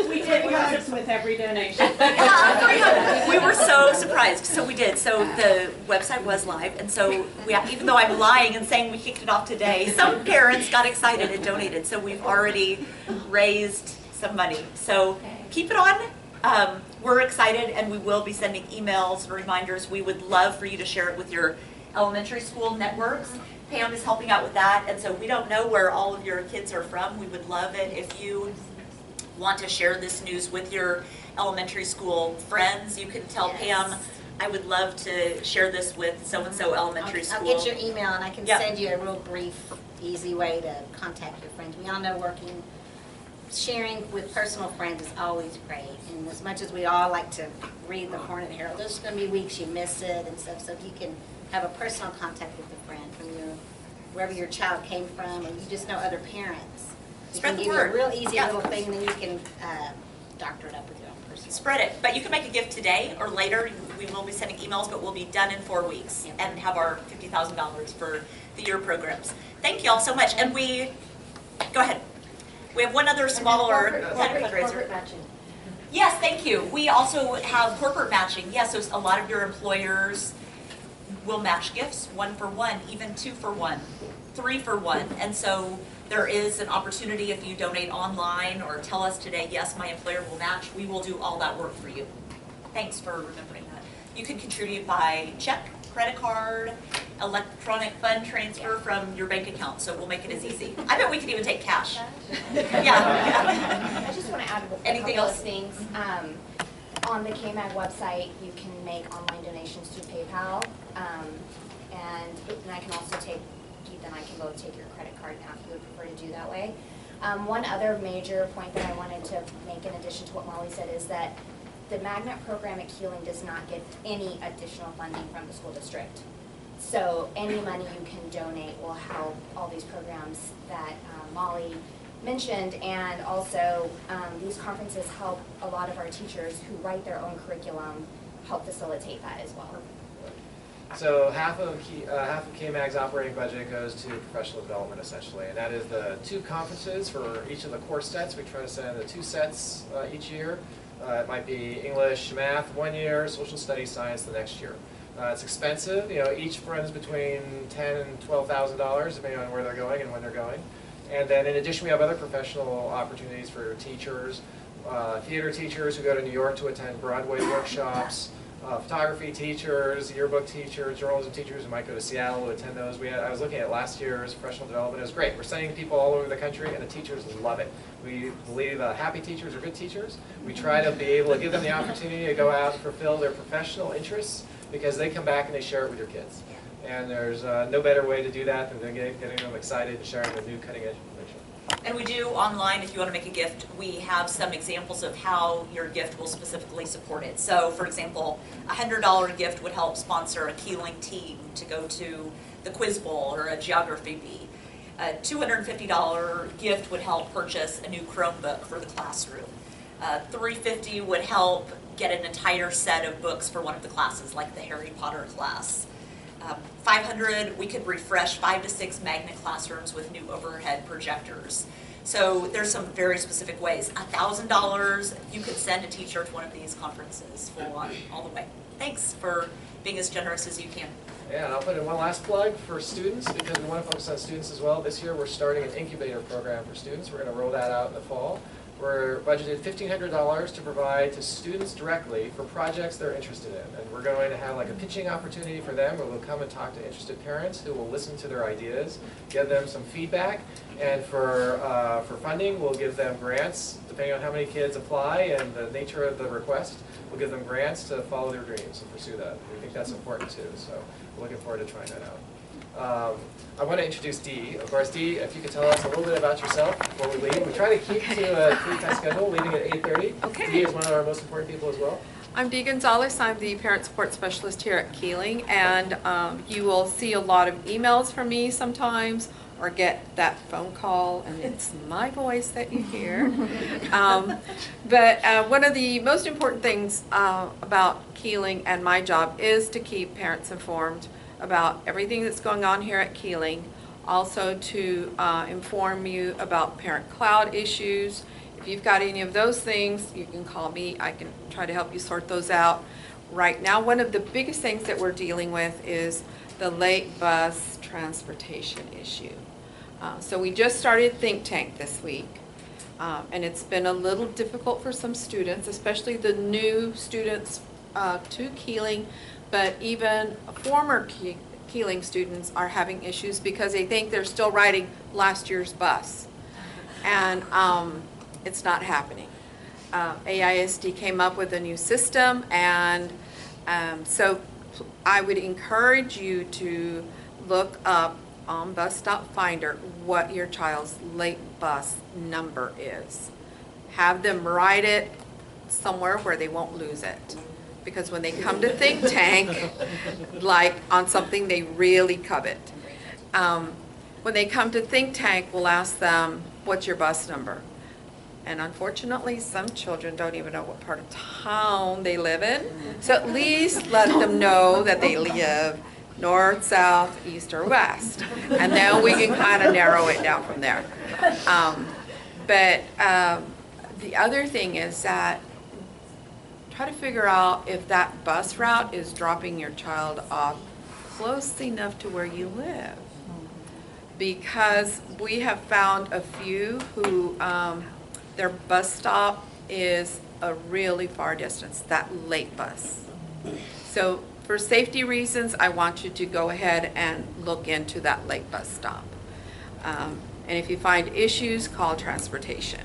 We did with every donation. Yeah, we were so surprised. So we did. So the website was live, and so even though I'm lying and saying we kicked it off today, some parents got excited and donated. So we've already raised some money. So keep it on. We're excited, and we will be sending emails and reminders. We would love for you to share it with your elementary school networks. Pam is helping out with that, and so we don't know where all of your kids are from. We would love it if you want to share this news with your elementary school friends. You can tell Pam, I would love to share this with so-and-so elementary school. I'll get your email, and I can send you a real brief, easy way to contact your friends. We all know sharing with personal friends is always great, and as much as we all like to read the Hornet Herald, there's going to be weeks you miss it and stuff, so if you can have a personal contact with a friend from wherever your child came from, or you just know other parents, Spread the give word. you a real easy little thing, and then you can doctor it up with your own personal. Spread it, but you can make a gift today or later. We will be sending emails, but we'll be done in 4 weeks and have our $50,000 for the year programs. Thank you all so much, and go ahead. We have one other smaller fundraiser. Matching. Yes, thank you. We also have corporate matching. Yes, so a lot of your employers will match gifts 1 for 1, even 2 for 1, 3 for 1. And so there is an opportunity if you donate online or tell us today, yes, my employer will match, we will do all that work for you. Thanks for remembering that. You can contribute by check, credit card, electronic fund transfer from your bank account, so we'll make it as easy. I bet we could even take cash. Yeah. I just want to add a couple of things. On the KMag website, you can make online donations through PayPal, and I can also Keith and I can both take your credit card now if you would prefer to do that way. One other major point that I wanted to make in addition to what Molly said is that the magnet program at Kealing does not get any additional funding from the school district. So any money you can donate will help all these programs that Molly mentioned, and also these conferences help a lot of our teachers who write their own curriculum help facilitate that as well. So half of KMag's operating budget goes to professional development, essentially, and that is the 2 conferences for each of the course sets. We try to send the 2 sets each year. It might be English, math 1 year, social studies, science the next year. It's expensive. Each runs between $10,000 and $12,000 depending on where they're going and when they're going. And then in addition, we have other professional opportunities for teachers, theater teachers who go to New York to attend Broadway workshops, photography teachers, yearbook teachers, journalism teachers who might go to Seattle to attend those. I was looking at last year's professional development. It was great. We're sending people all over the country, and the teachers love it. We believe happy teachers are good teachers. We try to be able to give them the opportunity to go out and fulfill their professional interests because they come back and they share it with your kids. And there's no better way to do that than getting them excited and sharing the new cutting edge information. And we do online, if you want to make a gift, we have some examples of how your gift will specifically support it. So for example, a $100 gift would help sponsor a Kealing team to go to the Quiz Bowl or a geography bee. A $250 gift would help purchase a new Chromebook for the classroom. $350 would help get an entire set of books for one of the classes, like the Harry Potter class. $500, we could refresh 5 to 6 magnet classrooms with new overhead projectors. So there's some very specific ways. $1,000, you could send a teacher to one of these conferences full on, all the way. Thanks for being as generous as you can. Yeah, and I'll put in one last plug for students, because we want to focus on students as well. This year we're starting an incubator program for students. We're going to roll that out in the fall. We're budgeted $1,500 to provide to students directly for projects they're interested in. And we're going to have like a pitching opportunity for them, where we'll come and talk to interested parents who will listen to their ideas, give them some feedback. And for funding, we'll give them grants, depending on how many kids apply and the nature of the request. We'll give them grants to follow their dreams and pursue that. We think that's important too, so we're looking forward to trying that out. I want to introduce Dee. Of course, Dee, if you could tell us a little bit about yourself before we leave. We try to keep to a pretty tight schedule, leaving at 8:30. Okay. Dee is one of our most important people as well. I'm Dee Gonzalez. I'm the Parent Support Specialist here at Kealing, and you will see a lot of emails from me sometimes, or get that phone call, and it's my voice that you hear. But one of the most important things about Kealing and my job is to keep parents informed about everything that's going on here at Kealing. Also to inform you about parent cloud issues. If you've got any of those things, you can call me. I can try to help you sort those out. Right now, one of the biggest things that we're dealing with is the late bus transportation issue. So we just started Think Tank this week, and it's been a little difficult for some students, especially the new students to Kealing, but even former Kealing students are having issues because they think they're still riding last year's bus, and it's not happening. AISD came up with a new system, and so I would encourage you to look up on Bus Stop Finder what your child's late bus number is. Have them write it somewhere where they won't lose it. Because when they come to Think Tank, like on something they really covet, when they come to Think Tank, we'll ask them, what's your bus number? And unfortunately, some children don't even know what part of town they live in. So at least let them know that they live north, south, east, or west. And then we can kind of narrow it down from there. But the other thing is that try to figure out if that bus route is dropping your child off close enough to where you live. Because we have found a few who their bus stop is a really far distance, that late bus. So for safety reasons, I want you to go ahead and look into that late bus stop. And if you find issues, call transportation,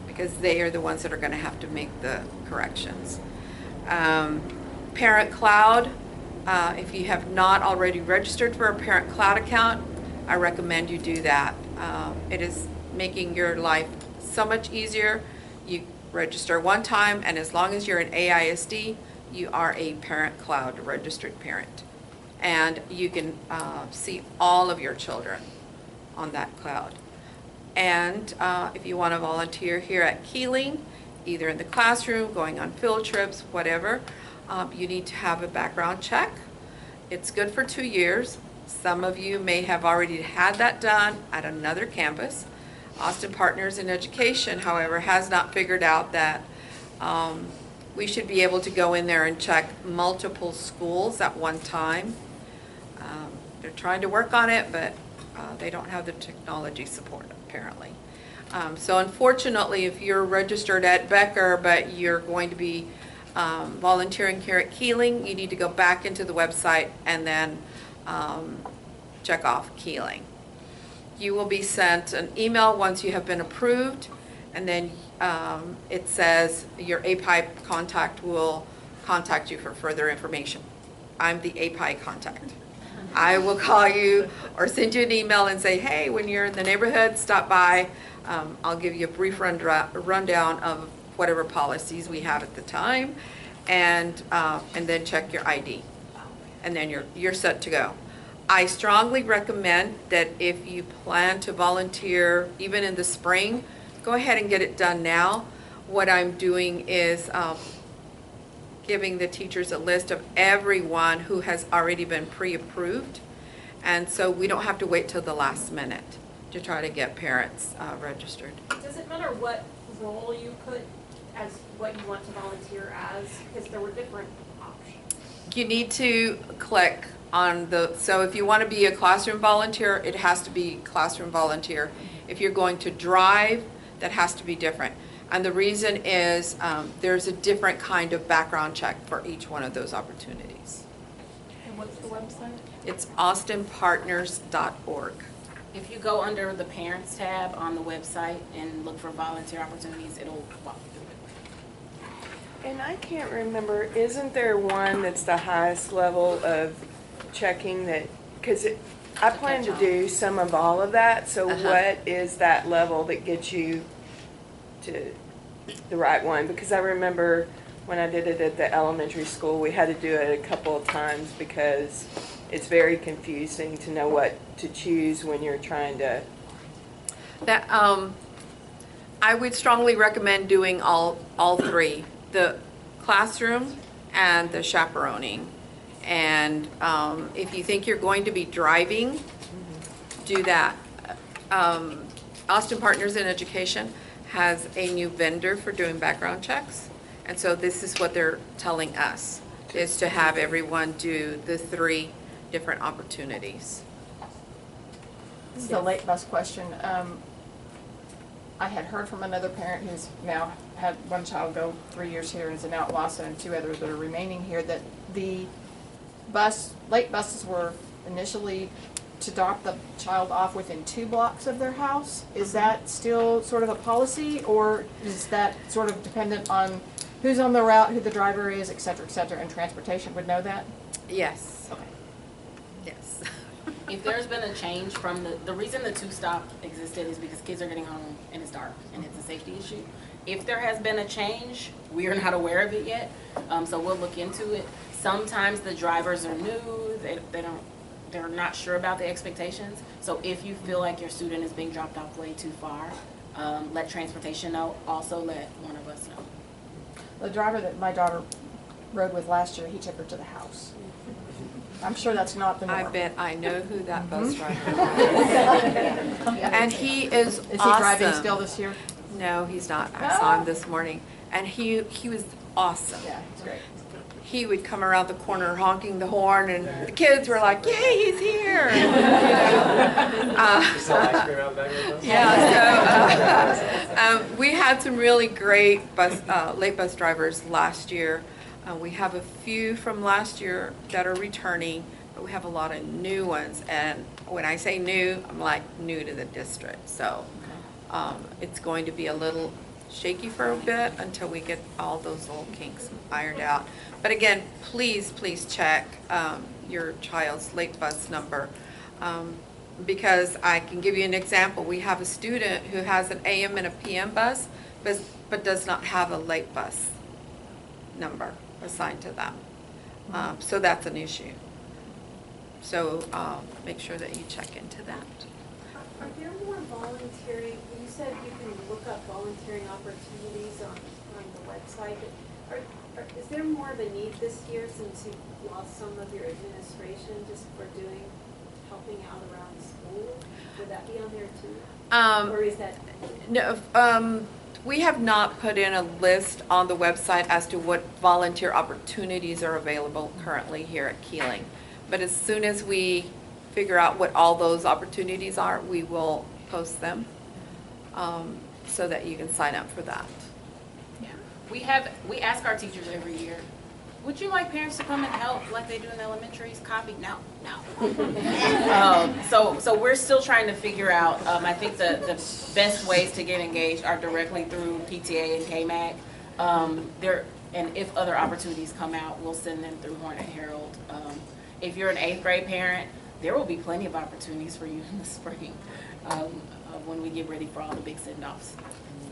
because they are the ones that are going to have to make the corrections. Parent Cloud, if you have not already registered for a Parent Cloud account, I recommend you do that. It is making your life so much easier. You register one time, and as long as you're an AISD, you are a Parent Cloud registered parent. And you can see all of your children on that cloud. And if you want to volunteer here at Kealing, either in the classroom, going on field trips, whatever, you need to have a background check. It's good for 2 years. Some of you may have already had that done at another campus. Austin Partners in Education, however, has not figured out that we should be able to go in there and check multiple schools at one time. They're trying to work on it, but they don't have the technology support, apparently. So unfortunately, if you're registered at Becker, but you're going to be volunteering here at Kealing, you need to go back into the website and then check off Kealing. You will be sent an email once you have been approved, and then it says your API contact will contact you for further information. I'm the API contact. I will call you or send you an email and say, hey, when you're in the neighborhood, stop by. I'll give you a brief rundown of whatever policies we have at the time, and then check your ID, and then you're set to go. I strongly recommend that if you plan to volunteer even in the spring, go ahead and get it done now. What I'm doing is giving the teachers a list of everyone who has already been pre-approved, and so we don't have to wait till the last minute to try to get parents registered. Does it matter what role you put as what you want to volunteer as? Because there were different options. You need to click on so if you want to be a classroom volunteer, it has to be classroom volunteer. If you're going to drive, that has to be different. And the reason is there's a different kind of background check for each one of those opportunities. And what's the website? It's austinpartners.org. If you go under the Parents tab on the website and look for volunteer opportunities, it'll walk you through it. And I can't remember, isn't there one that's the highest level of checking that, because I plan to do some of all of that, so what is that level that gets you to the right one? Because I remember when I did it at the elementary school, we had to do it a couple of times because it's very confusing to know what to choose when you're trying to. That I would strongly recommend doing all three: the classroom and the chaperoning. And if you think you're going to be driving, do that. Austin Partners in Education has a new vendor for doing background checks, and so this is what they're telling us, is to have everyone do the 3 different opportunities. This is a late bus question. I had heard from another parent who's now had one child go 3 years here and is now at Lhasa, and 2 others that are remaining here, that the late buses were initially to drop the child off within 2 blocks of their house. Is that still sort of a policy, or is that sort of dependent on who's on the route, who the driver is, et cetera, and transportation would know that? Yes. Okay. Yes. If there's been a change from the reason the 2-stop existed is because kids are getting home and it's dark and it's a safety issue. If there has been a change, we are not aware of it yet, so we'll look into it. Sometimes the drivers are new, they're not sure about the expectations. So if you feel like your student is being dropped off way too far, let transportation know. Also let one of us know. The driver that my daughter rode with last year, he took her to the house. I'm sure that's not the norm. I bet I know who that bus driver is. And he is awesome. Is he driving still this year? No, he's not. I saw him this morning. And he was awesome. Yeah, he's great. He would come around the corner honking the horn, and the kids were like, yay, he's here. We had some really great late bus drivers last year. We have a few from last year that are returning, but we have a lot of new ones. And when I say new, I'm like new to the district. So it's going to be a little shaky for a bit until we get all those little kinks ironed out. But again, please check your child's late bus number, because I can give you an example. We have a student who has an AM and a PM bus, but does not have a late bus number assigned to them. So that's an issue. So make sure that you check into that. Are there more volunteering? You said you can look up volunteering opportunities on the website. Is there more of a need this year since you've lost some of your administration just for helping out around school? Would that be on there too? Or is that? No, we have not put in a list on the website as to what volunteer opportunities are available currently here at Kealing. But as soon as we figure out what all those opportunities are, we will post them so that you can sign up for that. We ask our teachers every year, would you like parents to come and help like they do in elementaries? Copy? No. So we're still trying to figure out, I think the best ways to get engaged are directly through PTA and KMag. And if other opportunities come out, we'll send them through Hornet Herald. If you're an 8th grade parent, there will be plenty of opportunities for you in the spring when we get ready for all the big send-offs.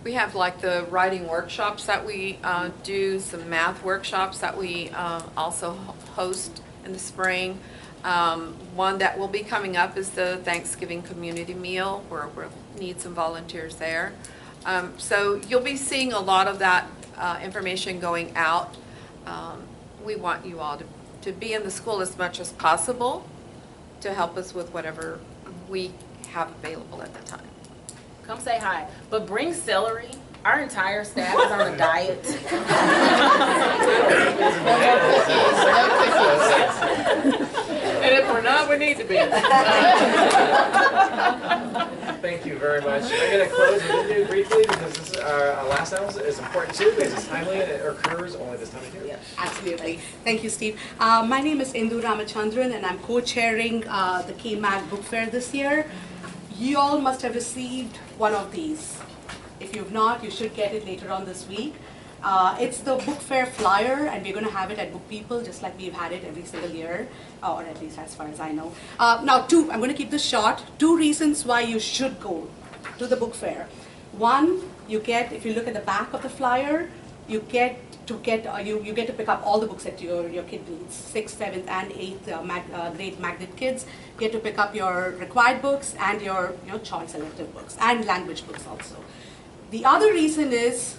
We have like the writing workshops that we do, some math workshops that we also host in the spring. One that will be coming up is the Thanksgiving community meal, where we'll need some volunteers there. So you'll be seeing a lot of that information going out. We want you all to be in the school as much as possible to help us with whatever we have available at the time. Come say hi, but bring celery. Our entire staff is on a diet. And if we're not, we need to be. Thank you very much. I'm going to close the video briefly because this is our last announcement is important too because it's timely and it occurs only this time of year. Absolutely. Thank you, Steve. My name is Indu Ramachandran, and I'm co-chairing the KMag Book Fair this year. You all must have received one of these. If you've not, you should get it later on this week. It's the book fair flyer, and we're going to have it at Book People, just like we've had it every single year, or at least as far as I know. Now, I'm going to keep this short. 2 reasons why you should go to the book fair. One, you get, if you look at the back of the flyer, you get to pick up all the books that your kid needs. 6th, 7th, and 8th grade magnet kids get to pick up your required books and your choice elective books and language books also. The other reason is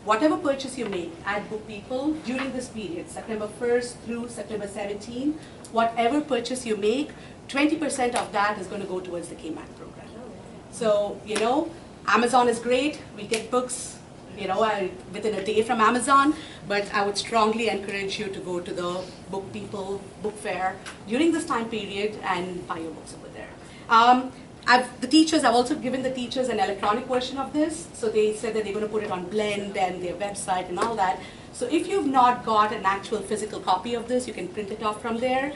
whatever purchase you make at Book People during this period, September 1st through September 17th, whatever purchase you make, 20% of that is going to go towards the KMag program. So, Amazon is great. We get books within a day from Amazon, but I would strongly encourage you to go to the Book People book fair during this time period and buy your books over there. I've also given the teachers an electronic version of this, so they said that they're going to put it on Blend and their website and all that. So if you've not got an actual physical copy of this, you can print it off from there.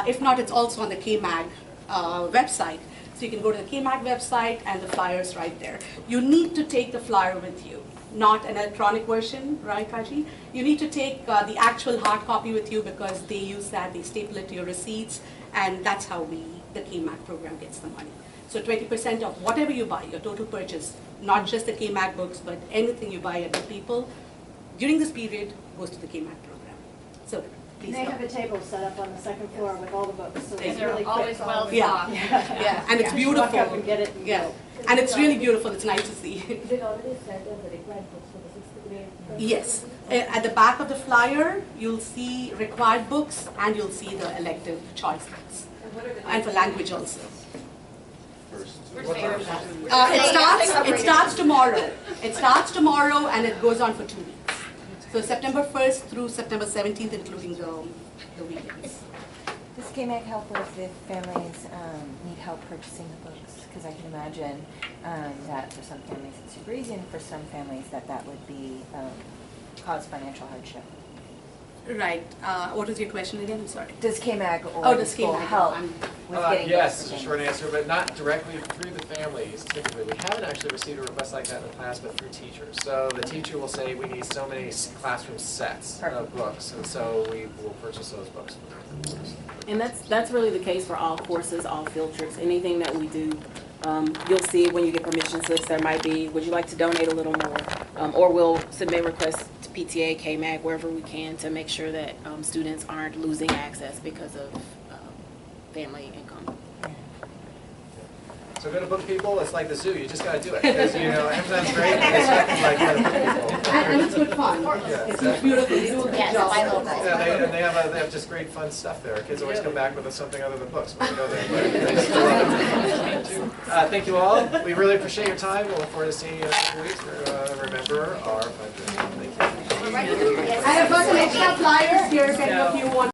If not, it's also on the KMag website. So you can go to the KMag website and the flyer's right there. You need to take the flyer with you, not an electronic version, right, Kaji? You need to take the actual hard copy with you because they use that, they staple it to your receipts, and that's how the KMag program gets the money. So 20% of whatever you buy, your total purchase, not just the KMag books, but anything you buy at Book People, during this period, goes to the KMag program. So please They go. have a table set up on the second floor with all the books, so it's They're really always quick. well stocked. Yeah, and it's beautiful. Walk up and get it and Yeah, go. and it's really beautiful. It's nice to see. Is it already set as the required books for the 6th grade? Yes. At the back of the flyer, you'll see required books and you'll see the elective choice books. And for language also. It starts tomorrow. It starts tomorrow and it goes on for 2 weeks. So September 1st through September 17th, including the weekends. Does KMag help with if families need help purchasing the books? Because I can imagine that for some families it's super easy, and for some families that would be cause financial hardship. Right. What was your question again? I'm sorry. Does KMag or the school help with getting yes, books is a for short families? answer, but not directly through the families typically. We haven't actually received a request like that in the past, but through teachers. So the teacher will say, we need so many classroom sets of books, and so we will purchase those books. And that's really the case for all courses, all field trips, anything that we do. You'll see when you get permission slips, there might be, would you like to donate a little more? Or we'll submit requests to PTA, KMag, wherever we can to make sure that students aren't losing access because of family income. So go to Book People. It's like the zoo. You just got to do it. Because, Amazon's great. It's like Book People. And it's good fun. Yeah, It's beautiful. They do a good job. Yeah, they have just great fun stuff there. Kids always come back with something other than books when they go there. Thank you all. We really appreciate your time. We'll look forward to seeing you in a couple weeks to remember our fundraiser. Thank you. I have got an extra flyer here if any of you want.